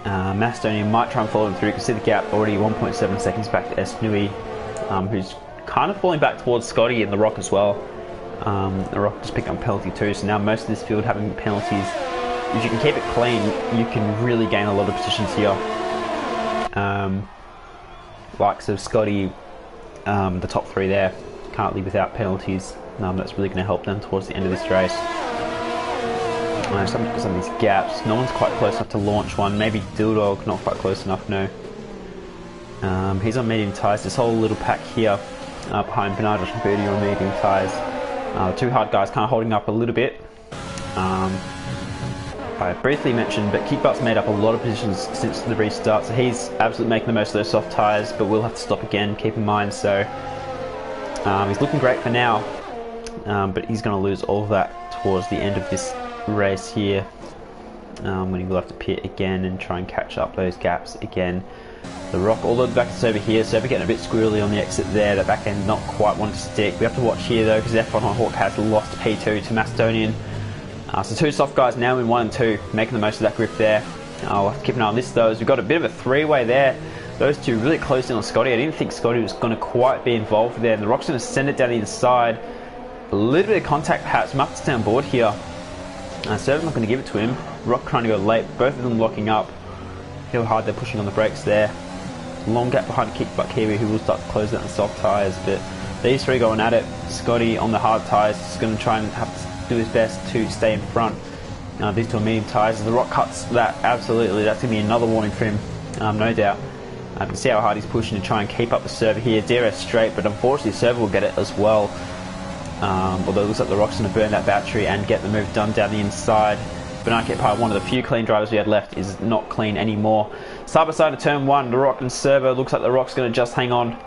Macedonian might try and follow him through. You can see the gap already 1.7 seconds back to S Nui, who's kind of falling back towards Scotty and the Rock as well. The Rock just picked up penalty too, so now most of this field having penalties. If you can keep it clean, you can really gain a lot of positions here. Likes of Scotty, the top 3 there, can't leave without penalties. That's really going to help them towards the end of this race. Some of these gaps, no one's quite close enough to launch one. Maybe Dildog, not quite close enough, no. He's on medium tyres. This whole little pack here behind Bernardo and Birdie on medium tyres. Two hard guys kind of holding up a little bit. I briefly mentioned, but Kickbutt's made up a lot of positions since the restart, so he's absolutely making the most of those soft tyres, but we'll have to stop again, keep in mind. So he's looking great for now, but he's going to lose all of that towards the end of this race here, when he will have to pit again and try and catch up those gaps again. The Rock all the way back to Server here, Server getting a bit squirrely on the exit there, that back end not quite wanting to stick. We have to watch here though, because F1 on Hawk has lost P2 to Macedonian. So two soft guys now in 1 and 2, making the most of that grip there. I'll have to keep an eye on this though, as we've got a bit of a 3-way there. Those two really close in on Scotty. I didn't think Scotty was going to quite be involved there, and the Rock's going to send it down the inside. A little bit of contact perhaps, Muff to stay on board here. Server's not going to give it to him. Rock trying to go late, both of them locking up. Feel how hard they're pushing on the brakes there. Long gap behind Kickbutt Kiwi, who will start to close out the soft tyres, but these three going at it. Scotty on the hard tyres is going to try and have to do his best to stay in front. These two are medium tyres. The Rock cuts that, absolutely, that's going to be another warning for him, no doubt. You can see how hard he's pushing to try and keep up the Server here. DRS straight, but unfortunately Server will get it as well. Although it looks like the Rock's going to burn that battery and get the move done down the inside. Banana Pie, one of the few clean drivers we had left, is not clean anymore. Side by side to turn 1, the Rock and Server. Looks like the Rock's going to just hang on.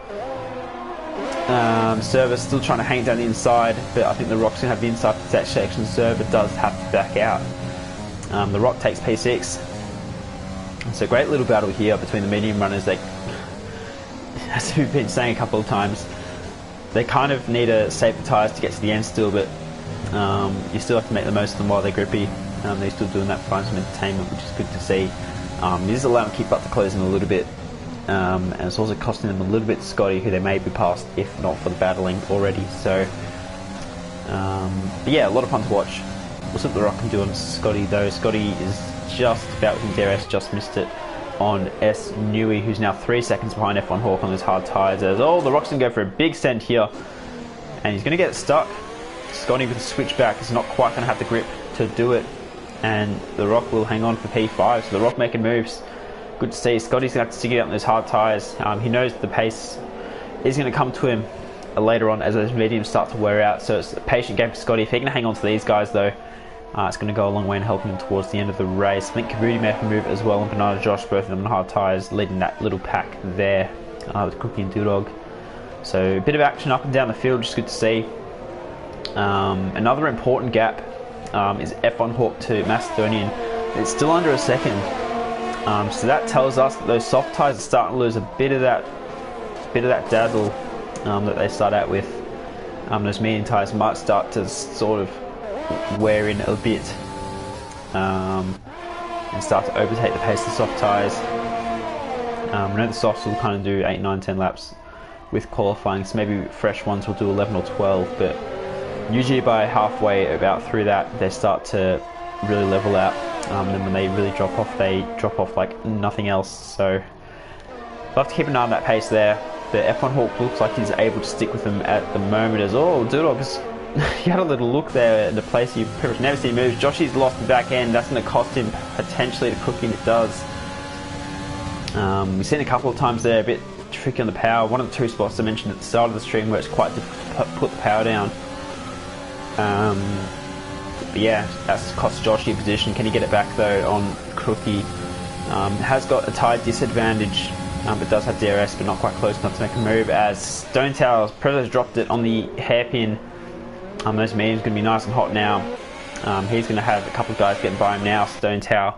Server's still trying to hang down the inside, but I think the Rock's going to have the inside protection. Server does have to back out. The Rock takes P6. It's a great little battle here between the medium runners. They, as we've been saying a couple of times, they kind of need to save the tyres to get to the end still, but you still have to make the most of them while they're grippy. They're still doing that for some entertainment, which is good to see. It is allowing Kickbutt to close in a little bit, and it's also costing them a little bit to Scotty, who they may be past if not for the battling already. So, but yeah, a lot of fun to watch. We'll see what the Rock can do on Scotty though. Scotty is just about within DRS, just missed it on S Nui, who's now 3 seconds behind F1 Hawk on those hard tyres. Oh, the Rock's going to go for a big send here, and he's going to get stuck. Scotty with the switchback is not quite going to have the grip to do it, and the Rock will hang on for P5. So the Rock making moves. Good to see. Scotty's going to have to stick it out on those hard tyres. He knows the pace is going to come to him later on as those mediums start to wear out. So it's a patient game for Scotty. If he can hang on to these guys though, it's going to go a long way in helping him towards the end of the race. I think Kabuti may have to move as well, and Bernardo Josh, both of them on hard tyres, leading that little pack there with Cookie and Dudog. So a bit of action up and down the field, just good to see. Another important gap is F1 Hawk to Macedonian. It's still under a second, so that tells us that those soft tyres are starting to lose a bit of that dazzle. that they start out with. Those medium tyres might start to sort of wear in a bit and start to overtake the pace of the soft tyres. I know the softs will kind of do 8, 9, 10 laps with qualifying, so maybe fresh ones will do 11 or 12, but usually by halfway about through that they start to really level out, and then when they really drop off, they drop off like nothing else. So we'll have to keep an eye on that pace there. The F1 Hawk looks like he's able to stick with them at the moment as well. Doodog's you had a little look there at the place you pretty much never see moves. Joshy's lost the back end. That's going to cost him potentially the cooking it does. We've seen a couple of times there, a bit tricky on the power. One of the two spots I mentioned at the start of the stream where it's quite difficult to put the power down. But yeah, that's cost Joshy a position. Can he get it back though on Crookie? Has got a tyre disadvantage, but does have DRS, but not quite close enough to make a move, as Stone Tower, Prezo's dropped it on the hairpin. Those mediums going to be nice and hot now. He's going to have a couple of guys getting by him now. Stone Tower,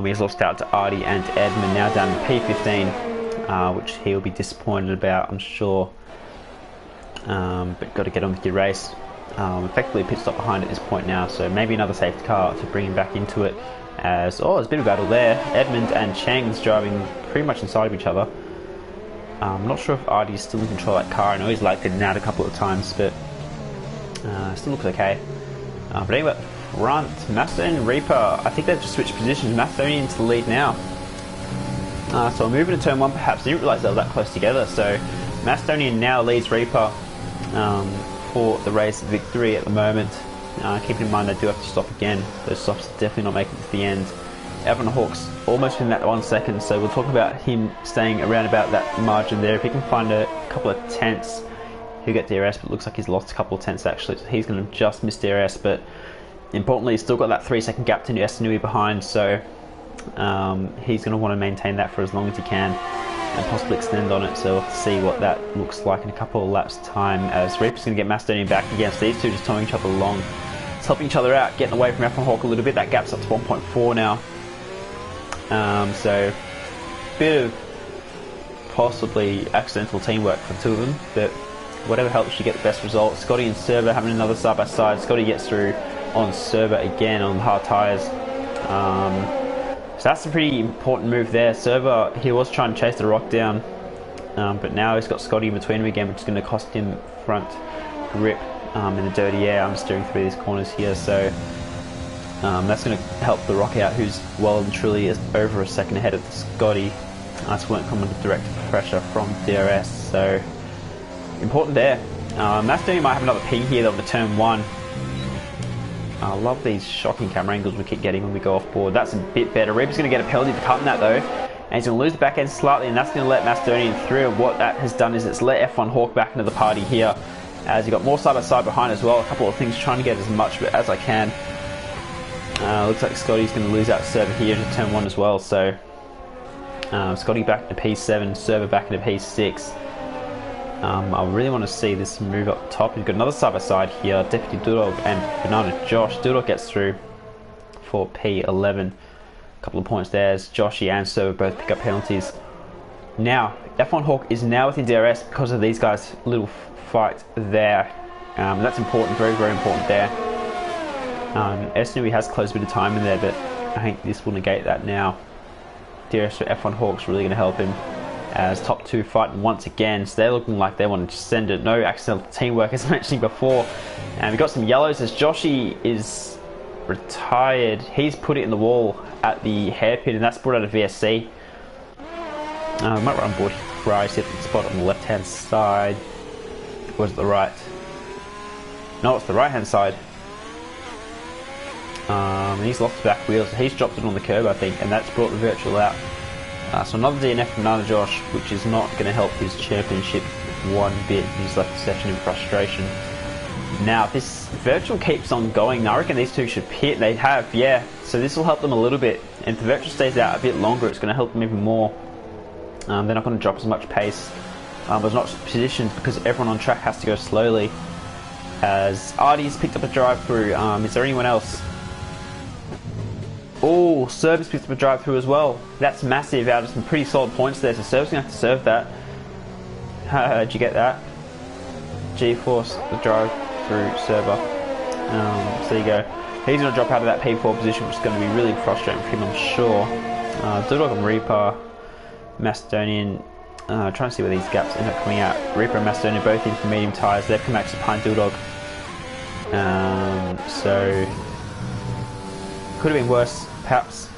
he's lost out to Artie and Edmund, now down to P15, which he'll be disappointed about, I'm sure. But got to get on with your race. Effectively pit stop behind at this point now, so maybe another safety car to bring him back into it. As there's a bit of battle there. Edmund and Chang's driving pretty much inside of each other. I'm not sure if Artie's still in control of that car. I know he's like it out a couple of times, but still looks okay. But anyway, front, Macedonian Reaper, I think they've just switched positions. Macedonian to the lead now. So we're moving to turn 1 perhaps. I didn't realise they were that close together. So Macedonian now leads Reaper for the race victory at the moment. Keeping in mind they do have to stop again. Those stops definitely not making it to the end. F1 Hawk's almost in that 1 second, so we'll talk about him staying around about that margin there. If he can find a couple of tenths, he'll get DRS, but it looks like he's lost a couple of tenths actually, so he's going to just miss DRS. But importantly, he's still got that 3-second gap to Estanui behind, so he's going to want to maintain that for as long as he can and possibly extend on it. So we'll have to see what that looks like in a couple of laps time, as Reaper's going to get Macedonian back again. So these two just towing each other along. It's helping each other out, getting away from F1 Hawk a little bit. That gap's up to 1.4 now. So bit of possibly accidental teamwork for the two of them, but whatever helps you get the best result. Scotty and Server having another side by side. Scotty gets through on Server again on the hard tyres. So that's a pretty important move there. Server, he was trying to chase the rock down, but now he's got Scotty in between him again, which is going to cost him front grip in the dirty air. I'm steering through these corners here, so that's going to help the rock out, who's well and truly is over a second ahead of the Scotty. That's won't come under direct pressure from DRS, so important there. Macedonian might have another P here though, the turn 1. I love these shocking camera angles we keep getting when we go off board. That's a bit better. Reaper's going to get a penalty for cutting that though, and he's going to lose the back end slightly, and that's going to let Macedonian through. And what that has done is it's let F1 Hawk back into the party here, as he got more side by side behind as well. A couple of things, trying to get as much as I can. Looks like Scotty's going to lose out Server here to turn 1 as well. So Scotty back to P7, Server back into P6. I really want to see this move up top. He's got another side by side here. Deputy Doodog and Banana Josh. Doodog gets through for P11. A couple of points there as Joshy and Server both pick up penalties. Now, F1 Hawk is now within DRS because of these guys' little fight there. That's important, very, very important there. Estanui has closed a bit of time in there, but I think this will negate that now. DRS for F1 Hawk's really going to help him, as top 2 fighting once again. So they're looking like they want to send it. No accidental teamwork as mentioned before. And we've got some yellows as Joshy is retired. He's put it in the wall at the hairpin, and that's brought out a VSC. We might run board right, hit the spot on the left hand side. Or is it the right? No, it's the right hand side. And he's lost the back wheels. He's dropped it on the curb, I think, and that's brought the virtual out. So another DNF from Nana Josh, which is not going to help his championship one bit. He's left the session in frustration. Now, if this virtual keeps on going, I reckon these two should pit. They have, yeah. So this will help them a little bit. And if the virtual stays out a bit longer, it's going to help them even more. They're not going to drop as much pace. But not positioned because everyone on track has to go slowly. As Artie's picked up a drive through. Is there anyone else? Oh, Serve's picked up a drive through as well. That's massive out of some pretty solid points there. So Serve's going to have to serve that. Did you get that? G-Force, the drive-through server. So there you go. He's going to drop out of that P4 position, which is going to be really frustrating for him, I'm sure. Doodog and Reaper, Macedonian, trying to see where these gaps end up coming out. Reaper and Macedonian both in for medium tyres. They've come back to behind Doodog. So could have been worse, perhaps,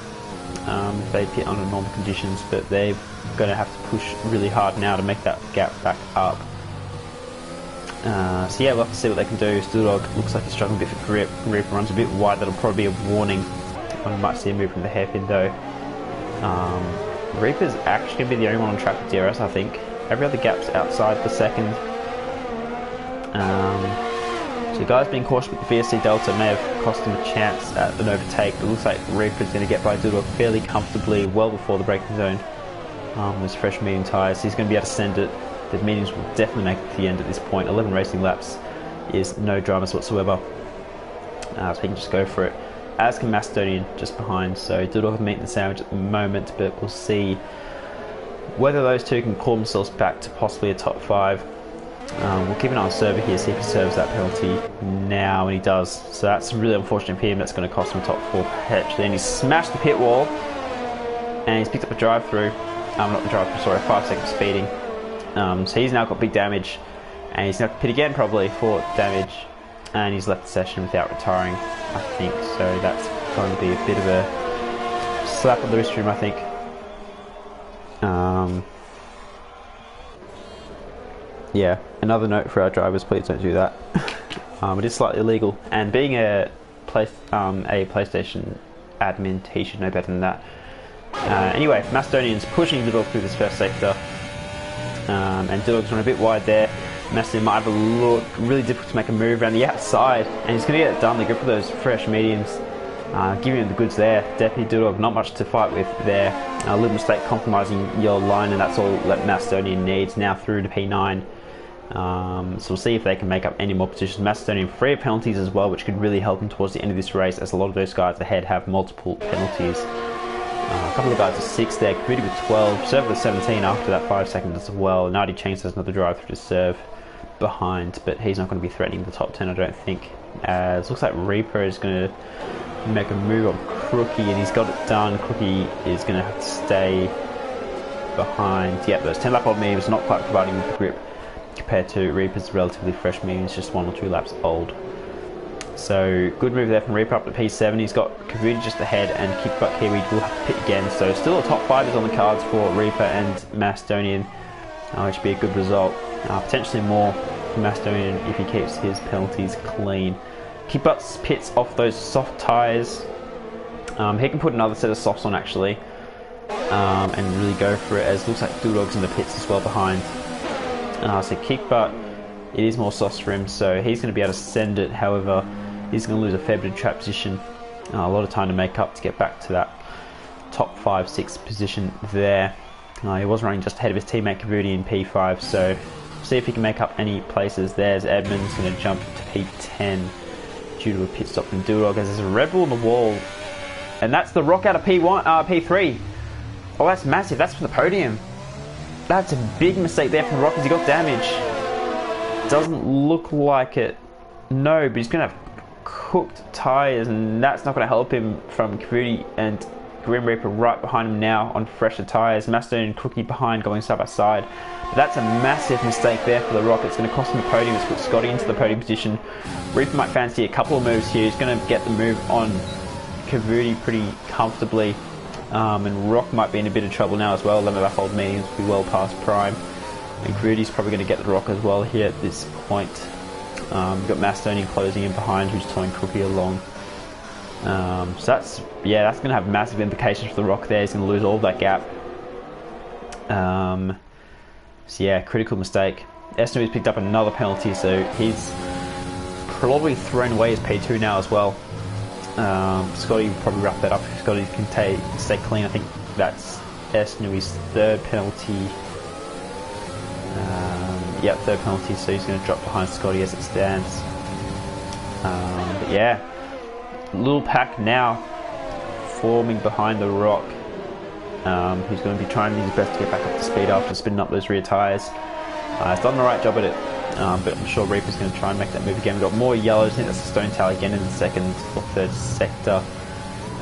if they pit under normal conditions, but they're going to have to push really hard now to make that gap back up. So yeah, we'll have to see what they can do. Doodog looks like he's struggling a bit for grip. Reaper runs a bit wide. That'll probably be a warning. I might see a move from the hairpin though. Reaper's actually going to be the only one on track with DRS, I think. Every other gap's outside for second. So guys being cautious with the VSC Delta may have cost him a chance at an overtake. It looks like Reaper's going to get by Doodog fairly comfortably, well before the braking zone. With fresh medium tyres, he's going to be able to send it. The mediums will definitely make it to the end at this point. 11 racing laps is no dramas whatsoever. So he can just go for it. As can Macedonian just behind. So Doodog have meeting the sandwich at the moment, but we'll see whether those two can claw themselves back to possibly a top 5. We'll keep an eye on server here, see if he serves that penalty now, and he does. So that's really unfortunate for him. That's going to cost him a top 4 potentially. And he's smashed the pit wall, and he's picked up a drive-through. Not the drive-through, sorry, 5 second speeding. So he's now got big damage, and he's going to pit again probably for damage, and he's left the session without retiring, I think. So that's going to be a bit of a slap on the wrist for him, I think. Yeah, another note for our drivers: please don't do that. It is slightly illegal, and being a PlayStation admin, he should know better than that. Anyway, Macedonian's pushing Doodog through this first sector, and Doodog's run a bit wide there. Macedonian might have a look, really difficult to make a move around the outside, and he's going to get it done. The grip of those fresh mediums, giving him the goods there. Definitely Doodog, not much to fight with there. A little mistake compromising your line, and that's all that Macedonian needs now through to P9. So we'll see if they can make up any more positions. Macedonian free of penalties as well, which could really help him towards the end of this race, as a lot of those guys ahead have multiple penalties. A couple of guys are 6 there, Kavudi with 12, serve with 17 after that 5 seconds as well. Nardi Chains has another drive through to serve behind, but he's not going to be threatening the top 10, I don't think. As looks like Reaper is going to make a move on Crookie, and he's got it done. Crookie is going to have to stay behind. Yep, those 10 lap old mediums not quite providing with the grip compared to Reaper's relatively fresh mediums, just 1 or 2 laps old. So good move there from Reaper up to P7. He's got Kavudi just ahead, and Kickbutt Kiwi will have to pit again. So still a top 5 is on the cards for Reaper and Macedonian, which would be a good result. Potentially more for Macedonian if he keeps his penalties clean. Kickbutt pits off those soft tyres. He can put another set of softs on actually, and really go for it, as it looks like Doodog's in the pits as well behind. So Kickbutt, it is more softs for him, so he's going to be able to send it. However, he's going to lose a fair bit of track position, a lot of time to make up to get back to that top 5-6 position there. He was running just ahead of his teammate Kavudi in P5, so see if he can make up any places. There's Edmonds going to jump to P10 due to a pit stop from Doodog, as there's a Red Bull on the wall, and that's the rock out of P3. Oh, that's massive. That's from the podium. That's a big mistake there from the rock, as he got damage. Doesn't look like it. No, but he's going to have cooked tyres, and that's not going to help him from Kavudi and Grim Reaper right behind him now on fresher tyres. Macedonian and Crookie behind, going side by side. But that's a massive mistake there for the Rock. It's going to cost him the podium. It's put Scotty into the podium position. Reaper might fancy a couple of moves here. He's going to get the move on Kavudi pretty comfortably. And Rock might be in a bit of trouble now as well. 11 lap old mediums will be well past prime. And Kavudi's probably going to get the Rock as well here at this point. We've got Macedonian closing in behind, who's towing Crookie along. So that's going to have massive implications for the Rock there. He's going to lose all of that gap. So yeah, critical mistake. Esno's picked up another penalty, so he's probably thrown away his P2 now as well. Scotty will probably wrap that up if Scotty can stay clean. I think that's Esno's third penalty. Yep, third penalty, so he's going to drop behind Scotty as it stands. But yeah, little pack now forming behind the Rock. Who's going to be trying his best to get back up to speed after spinning up those rear tyres. He's done the right job at it but I'm sure Reaper's going to try and make that move again. We've got more yellows. I think that's a Stone Tower again in the second or third sector.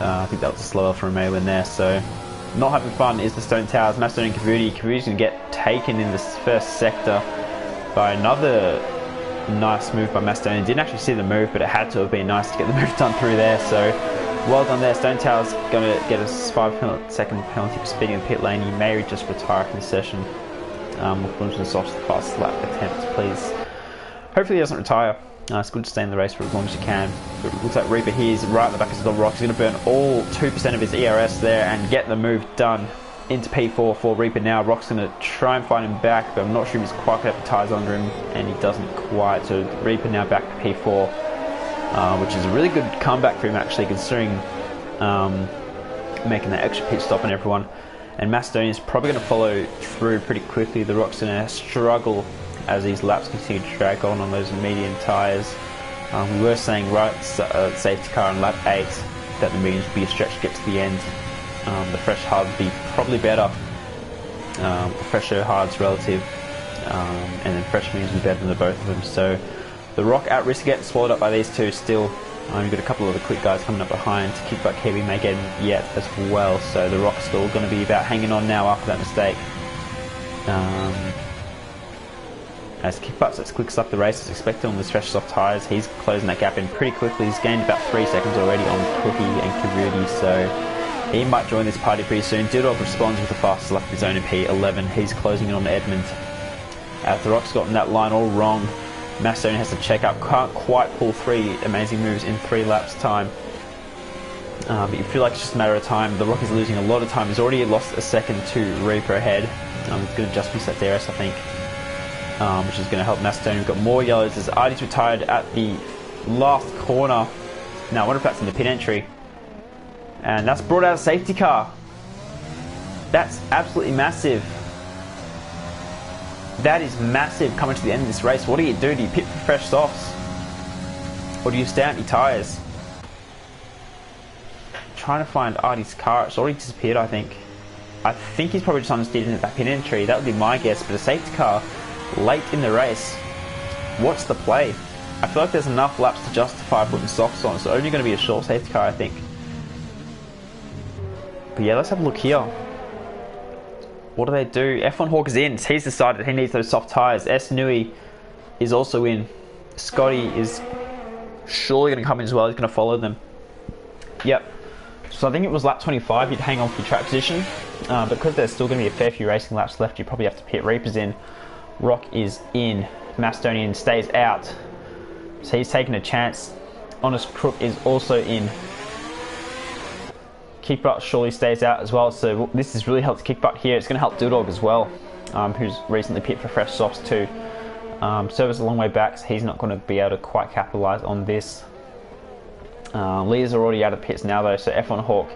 I think that was a slower from Malin there. So not having fun is the Stone Towers. Macedonian Kavudi. Kavudi's going to get taken in this first sector by another nice move by Macedonian. Didn't actually see the move, but it had to have been nice to get the move done through there. So well done there. Stone Tower's going to get a 5-second penalty for speeding in the pit lane. He may just retire from the session. We'll put him to the soft fast lap attempt, please. Hopefully he doesn't retire. It's good to stay in the race for as long as you can. But it looks like Reaper here is right at the back of the Rock. He's going to burn all 2% of his ERS there and get the move done into P4 for Reaper now. Rock's going to try and find him back, but I'm not sure if he's quite got the tyres under him, and he doesn't quite. So Reaper now back to P4, which is a really good comeback for him actually, considering making that extra pit stop on everyone. And Macedonian's probably going to follow through pretty quickly. The Rock's going to struggle as these laps continue to drag on those medium tyres. We were saying right safety car on lap 8 that the mediums would be a stretch to get to the end. The fresh hard would be probably better. Fresher hard's relative, and then fresh mediums would be better than the both of them. So the Rock at risk of getting swallowed up by these two still. You've got a couple of the quick guys coming up behind. Kickback Kiwi may get him yet as well. So the Rock's still going to be about hanging on now after that mistake. As Kickbutt sets quick up the race as expected on the fresh soft tyres, he's closing that gap in pretty quickly. He's gained about 3 seconds already on Cookie and Kavudi, so he might join this party pretty soon. Dildog responds with the fastest lap of his own in P11. He's closing in on Edmund. The Rock's gotten that line all wrong. Macedonian has to check up, can't quite pull 3 amazing moves in 3 laps time. But you feel like it's just a matter of time. The Rock is losing a lot of time. He's already lost a second to Reaper ahead. He's going to just reset DRS, I think, which is going to help Macedonian. We've got more yellows as Artie's retired at the last corner. Now I wonder if that's in the pit entry. And that's brought out a safety car. That's absolutely massive. That is massive coming to the end of this race. What do? Do you pit for fresh softs? Or do you stay out your tyres? Trying to find Artie's car. It's already disappeared, I think. I think he's probably just understeered into that pit entry. That would be my guess. But a safety car late in the race. What's the play? I feel like there's enough laps to justify putting softs on. It's only going to be a short safety car, I think. But yeah, let's have a look here. What do they do? F1 Hawk is in. He's decided he needs those soft tyres. S Nui is also in. Scotty is surely going to come in as well. He's going to follow them. Yep. So I think it was lap 25. You'd hang on for your track position. Because there's still going to be a fair few racing laps left, you probably have to pit. Reaper's in. Rock is in. Macedonian stays out. So he's taking a chance. Honest Crook is also in. Kickbutt surely stays out as well, so this has really helped Kickbutt here. It's going to help Dildog as well, who's recently pit for fresh softs too. Server's a long way back, so he's not going to be able to quite capitalise on this. Leah's already out of pits now though, so F1 Hawk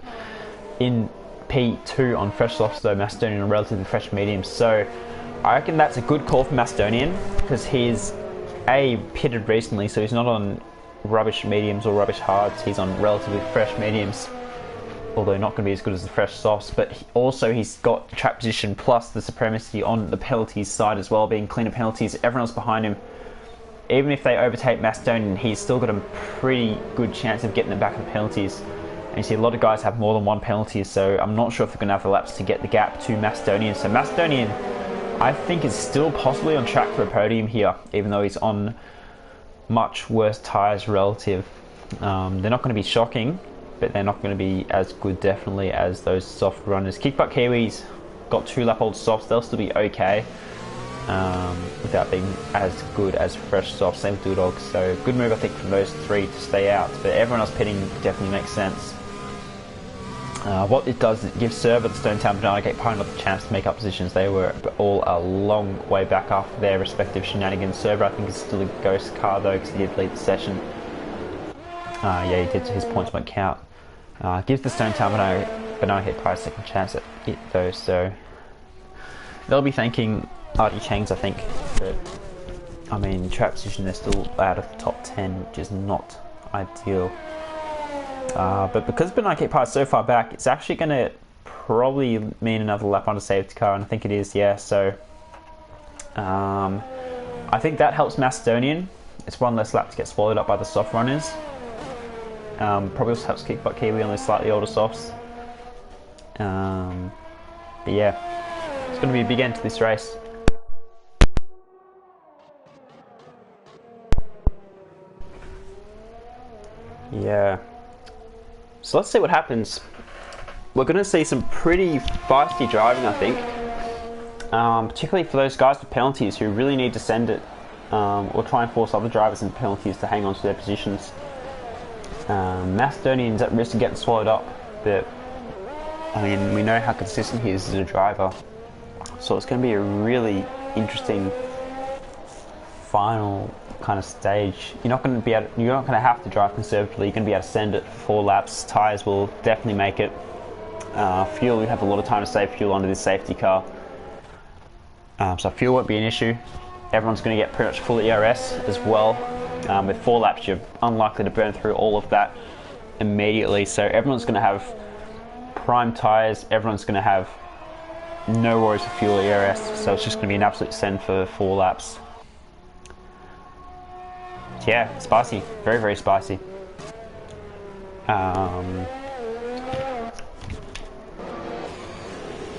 in P2 on fresh softs though, Macedonian on relatively fresh mediums. So I reckon that's a good call for Macedonian, because he's pitted recently, so he's not on rubbish mediums or rubbish hards, he's on relatively fresh mediums. Although not going to be as good as the fresh softs, but he's got track position plus the supremacy on the penalties side as well, being cleaner penalties. Everyone else behind him, even if they overtake Macedonian, he's still got a pretty good chance of getting them back in the penalties. And you see a lot of guys have more than one penalty, so I'm not sure if they're going to have the laps to get the gap to Macedonian. So Macedonian, I think, is still possibly on track for a podium here, even though he's on much worse tyres relative. They're not going to be shocking, but they're not going to be as good definitely as those soft runners. Kickbutt Kiwis got 2-lap-old softs. They'll still be okay without being as good as fresh softs. Same with Dildog. So good move I think from those 3 to stay out, but everyone else pitting definitely makes sense. What it does is it gives Server, the Stone Town, Banana Gate Pine the chance to make up positions. They were all a long way back after their respective shenanigans. Server I think is still a ghost car though, because he did lead the session. Yeah, he did, so his points won't count. Gives the Stone Town Banana Hit Pie a second chance at it though, so they'll be thanking Artie Changs, I think. But I mean, track position, they're still out of the top 10, which is not ideal. But because Banana Hit Pie is so far back, it's actually going to probably mean another lap on a safety car, and I think it is, yeah. So I think that helps Macedonian. It's one less lap to get swallowed up by the soft runners. Probably also helps Kickbutt Kiwi on those slightly older softs. But yeah, it's going to be a big end to this race. Yeah. So let's see what happens. We're going to see some pretty feisty driving, I think. Particularly for those guys with penalties who really need to send it, or try and force other drivers in penalties to hang on to their positions. Macedonian's at risk of getting swallowed up, but I mean, we know how consistent he is as a driver, so it's going to be a really interesting final kind of stage. You're not going to have to drive conservatively. You're going to be able to send it for 4 laps. Tires will definitely make it. Fuel, we have a lot of time to save fuel under this safety car. So fuel won't be an issue. Everyone's going to get pretty much full ERS as well. With 4 laps, you're unlikely to burn through all of that immediately. So everyone's going to have prime tyres. Everyone's going to have no worries with fuel ERS. So it's just going to be an absolute send for 4 laps. So yeah, spicy. Very, very spicy.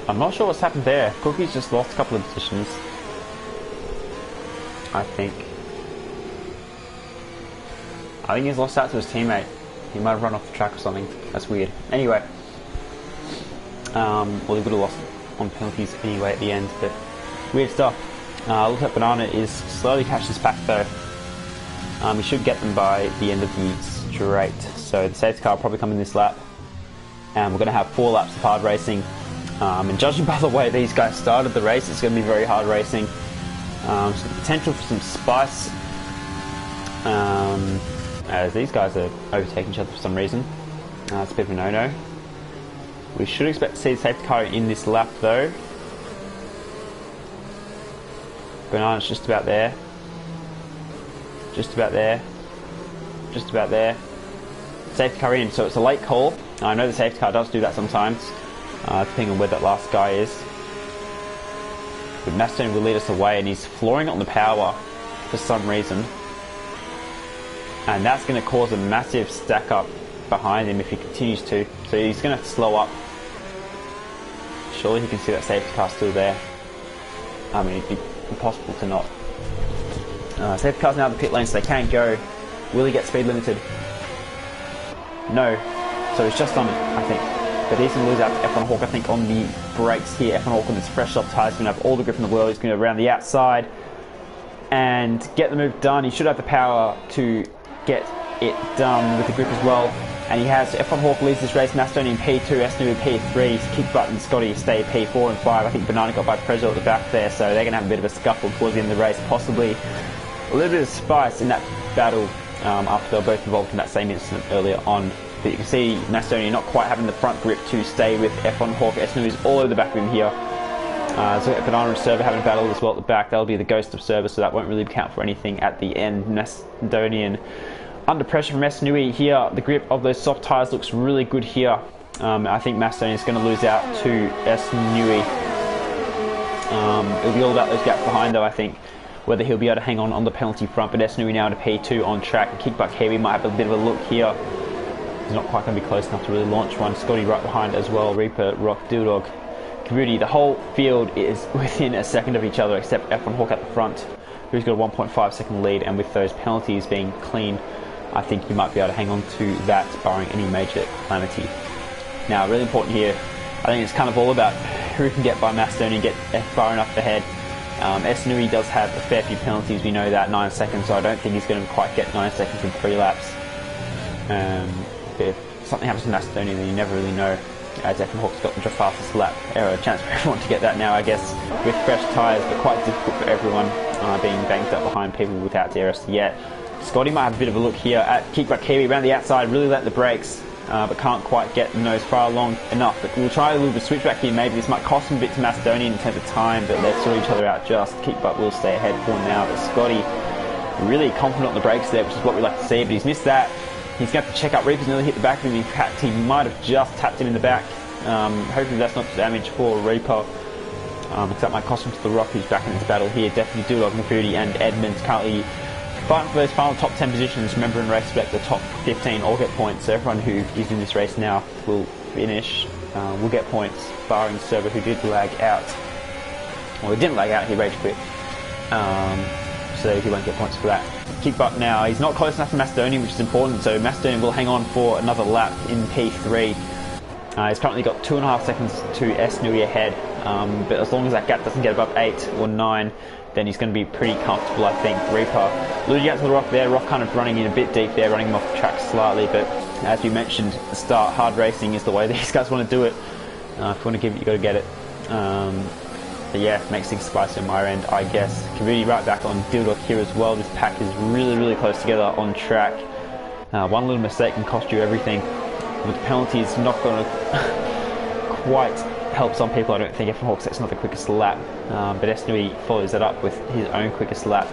I'm not sure what's happened there. Cookie's just lost a couple of positions, I think he's lost out to his teammate. He might have run off the track or something. That's weird. Anyway, well, he would have lost on penalties anyway at the end, but weird stuff. Looks like Banana is slowly catching his pack though. We should get them by the end of the straight. So the safety car will probably come in this lap, and we're going to have 4 laps of hard racing. And judging by the way these guys started the race, it's going to be very hard racing. So the potential for some spice, as these guys are overtaking each other for some reason. It's a bit of a no-no. We should expect to see the safety car in this lap though. Banana's just about there. Just about there. Just about there. Safety car in, so it's a late call. I know the safety car does do that sometimes, depending on where that last guy is. But Macedonian will lead us away, and he's flooring it on the power for some reason. And that's going to cause a massive stack up behind him if he continues to. So he's going to have to slow up. Surely he can see that safety car still there. I mean, it'd be impossible to not. Safety car's now in the pit lane, so they can't go. Will he get speed limited? No. So he's just on it, I think. But he's going to lose out to F1 Hawk, I think, on the brakes here. F1 Hawk with his fresh soft tyres is going to have all the grip in the world. He's going to go around the outside and get the move done. He should have the power to get it done with the grip as well. And he has. F1 Hawk leads this race. Macedonian P2, S2 P3, Kickbutt and Scotty stay P4 and 5. I think Banana got by Prezzo at the back there, so they're going to have a bit of a scuffle towards the end of the race. Possibly a little bit of spice in that battle after they were both involved in that same incident earlier on. But you can see Macedonian not quite having the front grip to stay with F1 Hawk. S2 is all over the back of him here. So Banana and Server having a battle as well at the back. That'll be the ghost of Server, so that won't really count for anything at the end. Macedonian under pressure from S-Nui here. The grip of those soft tyres looks really good here. I think Macedonian is going to lose out to S-Nui. It'll be all about those gaps behind though, I think. Whether he'll be able to hang on the penalty front, but S-Nui now to P2 on track. And Kickbutt Kiwi might have a bit of a look here. He's not quite going to be close enough to really launch one. Scotty right behind as well. Reaper, Rock, Dildog, Kabuti. The whole field is within a second of each other except F1 Hawk at the front, who's got a 1.5 second lead, and with those penalties being clean, I think you might be able to hang on to that barring any major calamity. Now, really important here, I think it's kind of all about who can get by Macedonian, get far enough ahead. S-Nui does have a fair few penalties, we know that, 9 seconds, so I don't think he's going to quite get 9 seconds in 3 laps. If something happens to Macedonian, then you never really know. As F1 Hawk's got the fastest lap, a chance for everyone to get that now, I guess, with fresh tyres, but quite difficult for everyone being banked up behind people without DRS yet. Scotty might have a bit of a look here at Kickbutt Kiwi around the outside, really let the brakes, but can't quite get the nose far along enough. But we'll try a little bit of switchback here, maybe this might cost him a bit to Macedonian in terms of time, but they'll sort each other out just. Kickbutt will stay ahead for now, but Scotty really confident on the brakes there, which is what we like to see, but he's missed that. He's going to have to check up. Reaper's nearly hit the back of him. In fact, he might have just tapped him in the back. Hopefully that's not damage for Reaper. That might cost him to the Rock, who's back in this battle here. Definitely Dudok, Mafudi and Edmonds currently fighting for those final top 10 positions. Remember, in Race Spec, the top 15 all get points, so everyone who is in this race now will finish, will get points, barring Server, who did lag out. Well, he didn't lag out, he rage quit. So he won't get points for that. Kickbutt now, he's not close enough to Macedonian, which is important, so Macedonian will hang on for another lap in P3. He's currently got 2.5 seconds to S-Nui ahead, but as long as that gap doesn't get above 8 or 9, then he's going to be pretty comfortable, I think. Reaper losing out to the Rock there. Rock kind of running in a bit deep there, running him off the track slightly, but as we mentioned at the start, hard racing is the way these guys want to do it. If you want to give it, you got to get it. But yeah, makes things spicy on my end, I guess. Kavudi right back on Dildok here as well. This pack is really, really close together on track. One little mistake can cost you everything. With the penalties, not going to quite help some people, I don't think. F1 Hawk sets not the quickest lap, but S-Nui follows that up with his own quickest lap.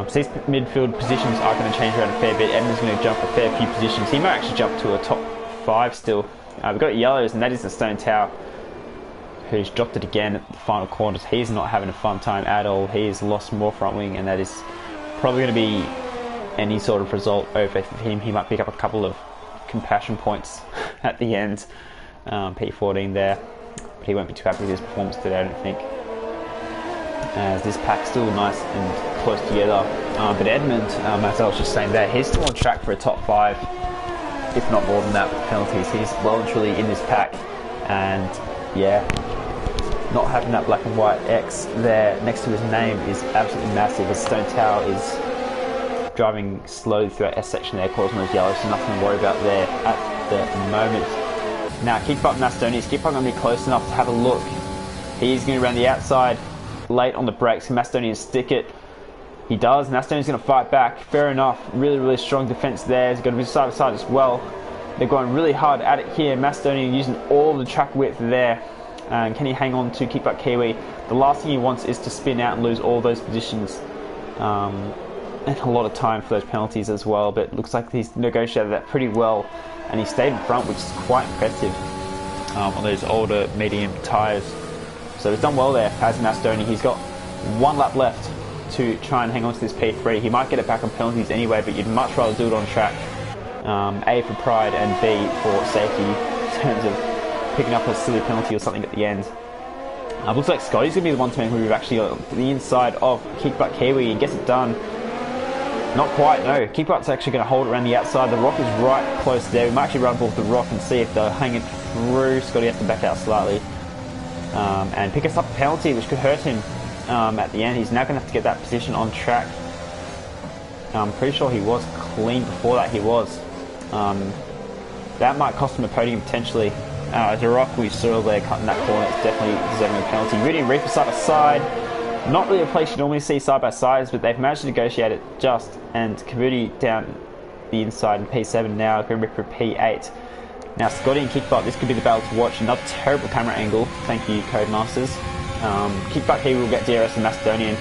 So these midfield positions are going to change around a fair bit. Edmund's going to jump a fair few positions. He might actually jump to a top 5 still. We've got yellows, and that is the Stone Tower, who's dropped it again at the final corners. He's not having a fun time at all. He's lost more front wing, and that is probably going to be any sort of result over him. He might pick up a couple of compassion points at the end. P14 there, but he won't be too happy with his performance today, I don't think, as this pack's still nice and close together. But Edmund, as I was just saying there, he's still on track for a top 5, if not more than that, with penalties. He's well and truly in this pack, and yeah, not having that black and white X there next to his name is absolutely massive. The Stone Tower is driving slowly through that S section there, causing those yellows, so nothing to worry about there at the moment. Now, Kickbutt Macedonian, Kickbutt going to be close enough to have a look. He's going to run the outside, late on the brakes. Macedonian stick it. He does. Macedonian's going to fight back. Fair enough. Really, really strong defense there. He's going to be side by side as well. They're going really hard at it here. Macedonian using all the track width there. And can he hang on to Kickbutt Kiwi? The last thing he wants is to spin out and lose all those positions. And a lot of time for those penalties as well, but it looks like he's negotiated that pretty well, and he stayed in front, which is quite impressive on those older medium tyres. So he's done well there as Macedonian. He's got 1 lap left to try and hang on to this P3. He might get it back on penalties anyway, but you'd much rather do it on track. A for pride and B for safety in terms of picking up a silly penalty or something at the end. Looks like Scotty's going to be the one to move actually on the inside of Kickbutt Kiwi and gets it done. Not quite, no. Kickbutt's actually going to hold it around the outside. The Rock is right close there. We might actually run both the Rock and see if they'll hang it through. Scotty has to back out slightly and pick us up a penalty, which could hurt him at the end. He's now going to have to get that position on track. I'm pretty sure he was clean before that. He was. That might cost him a podium potentially. The Rock we saw there cutting that corner, it's definitely deserving a penalty. Rudy and Reaper side by side. Not really a place you normally see side by sides, but they've managed to negotiate it just. And Kavudi down the inside in P7 now, Grim Reaper P8. Now Scotty and Kickbutt, this could be the battle to watch. Another terrible camera angle. Thank you, Codemasters. Kickbutt here will get DRS and Macedonian.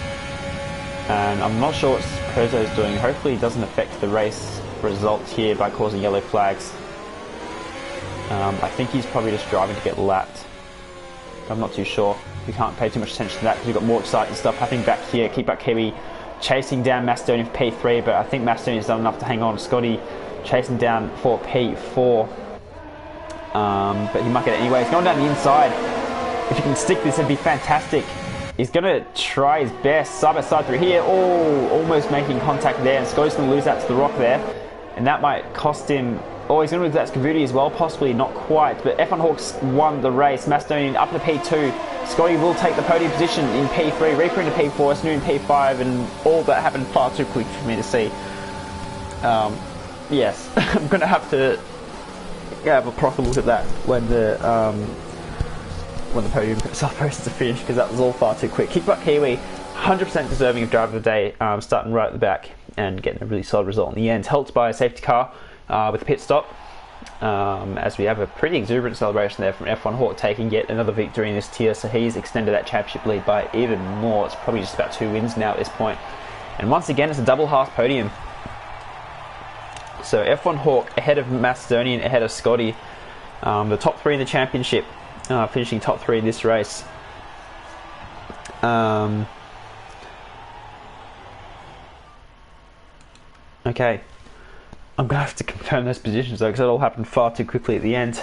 And I'm not sure what Perzo's doing. Hopefully he doesn't affect the race results here by causing yellow flags. I think he's probably just driving to get lapped. I'm not too sure. We can't pay too much attention to that because we've got more exciting stuff happening back here. Kickbutt Kiwi chasing down Macedonian for P3, but I think Macedonian's done enough to hang on. Scotty chasing down for P4, but he might get it anyway. He's going down the inside. If you can stick this, it'd be fantastic. He's going to try his best. Side by side through here. Oh, almost making contact there, and Scotty's going to lose out to the Rock there, and that might cost him. Oh, he's going to lose that to Kavudi as well, possibly, not quite. But F1 Hawks won the race. Macedonian up to P2. Scotty will take the podium position in P3. Reaper into P4, Snoo in P5, and all that happened far too quick for me to see. Yes, I'm going to have to have a proper look at that when the podium supposed to finish, because that was all far too quick. Kickbutt Kiwi, 100% deserving of driver of the day, starting right at the back and getting a really solid result in the end. Helped by a safety car. With a pit stop, as we have a pretty exuberant celebration there from F1 Hawk taking yet another victory in this tier, so he's extended that championship lead by even more. It's probably just about 2 wins now at this point, and once again it's a double half podium. So F1 Hawk ahead of Macedonian, ahead of Scotty, the top 3 in the championship, finishing top 3 in this race. Okay, I'm going to have to confirm those positions though, because it all happened far too quickly at the end.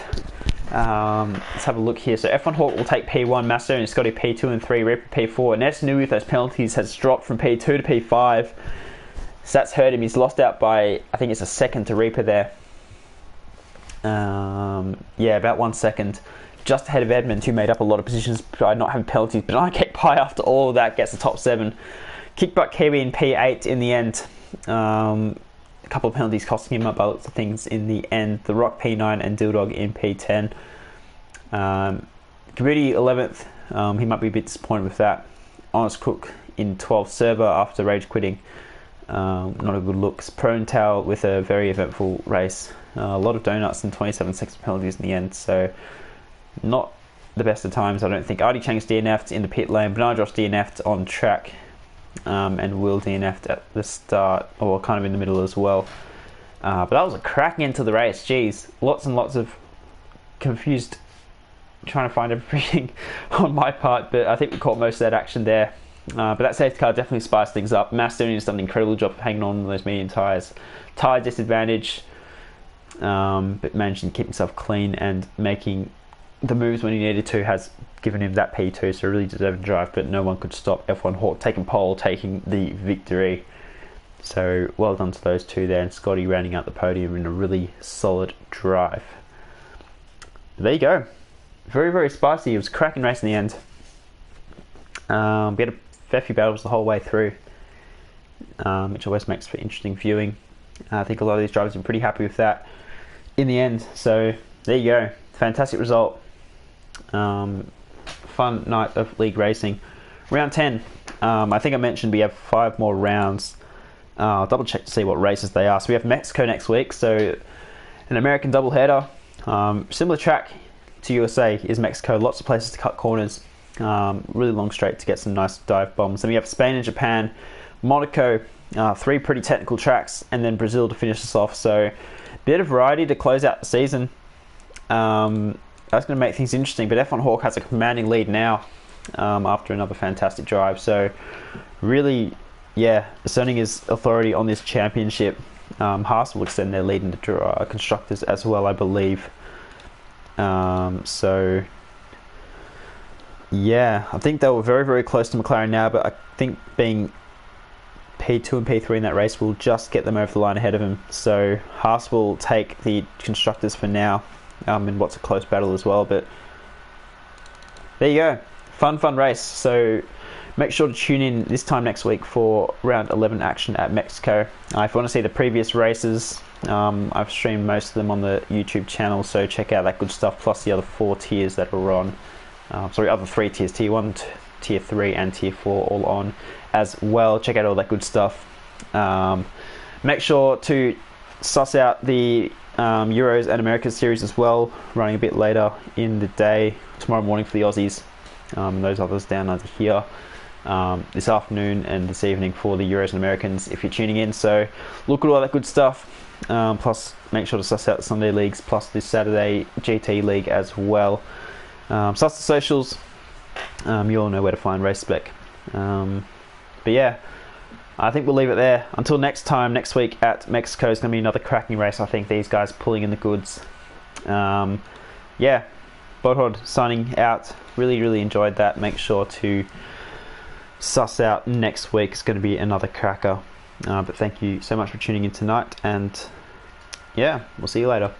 Let's have a look here. So F1 Hawk will take P1, Master and Scotty P2 and 3, Reaper P4. And S Nui with those penalties has dropped from P2 to P5. So that's hurt him. He's lost out by, I think it's a second to Reaper there. Yeah, about 1 second. Just ahead of Edmund, who made up a lot of positions by not having penalties. But I get Pie after all of that, gets the top 7. Kickbutt Kiwi in P8 in the end. A couple of penalties costing him up by lots of things in the end. The Rock P9 and Dildog in P10. Community 11th. He might be a bit disappointed with that. Honest Cook in 12th. Server after rage quitting. Not a good look. Prone Towel with a very eventful race. A lot of donuts and 27 seconds penalties in the end. So not the best of times, I don't think. Artie Chang's DNF'd in the pit lane. Bernard Josh DNF'd on track. And Will DNF'd at the start, or kind of in the middle as well. But that was a cracking end to the race. Jeez, lots and lots of confused trying to find everything on my part, but I think we caught most of that action there. But that safety car definitely spiced things up. Mastoonian has done an incredible job of hanging on to those medium tyres. Tyre disadvantage, but managing to keep himself clean and making the moves when he needed to has given him that P2, so really deserved drive, but no one could stop F1 Hawk taking pole, taking the victory. So well done to those two there, and Scotty rounding out the podium in a really solid drive. There you go. Very, very spicy. It was a cracking race in the end. We had a fair few battles the whole way through, which always makes for interesting viewing. I think a lot of these drivers are pretty happy with that in the end. So there you go. Fantastic result. Fun night of league racing. Round 10. I think I mentioned we have 5 more rounds. I'll double check to see what races they are. So we have Mexico next week. So an American doubleheader. Similar track to USA is Mexico. Lots of places to cut corners. Really long straight to get some nice dive bombs. Then we have Spain and Japan. Monaco. 3 pretty technical tracks. And then Brazil to finish us off. So a bit of variety to close out the season. That's going to make things interesting, but F1 Hawk has a commanding lead now after another fantastic drive. So really, yeah, asserting his authority on this championship. Haas will extend their lead into constructors as well, I believe. So yeah, I think they were very, very close to McLaren now, but I think being P2 and P3 in that race will just get them over the line ahead of him. So Haas will take the constructors for now. In what's a close battle as well, but there you go. Fun race. So make sure to tune in this time next week for round 11 action at Mexico. If you want to see the previous races, I've streamed most of them on the YouTube channel, so check out that good stuff, plus the other 4 tiers that are on. Other 3 tiers, tier 1, tier 3 and tier 4 all on as well. Check out all that good stuff. Make sure to suss out the Euros and Americas series as well, running a bit later in the day tomorrow morning for the Aussies, and those others down under here this afternoon and this evening for the Euros and Americans if you're tuning in. So look at all that good stuff, plus make sure to suss out the Sunday leagues plus this Saturday GT league as well. Suss the socials. You all know where to find Race Spec. But yeah, I think we'll leave it there. Until next time, next week at Mexico is going to be another cracking race. I think these guys pulling in the goods. Yeah, Bothod signing out. Really, really enjoyed that. Make sure to suss out next week. It's going to be another cracker. But thank you so much for tuning in tonight. And yeah, we'll see you later.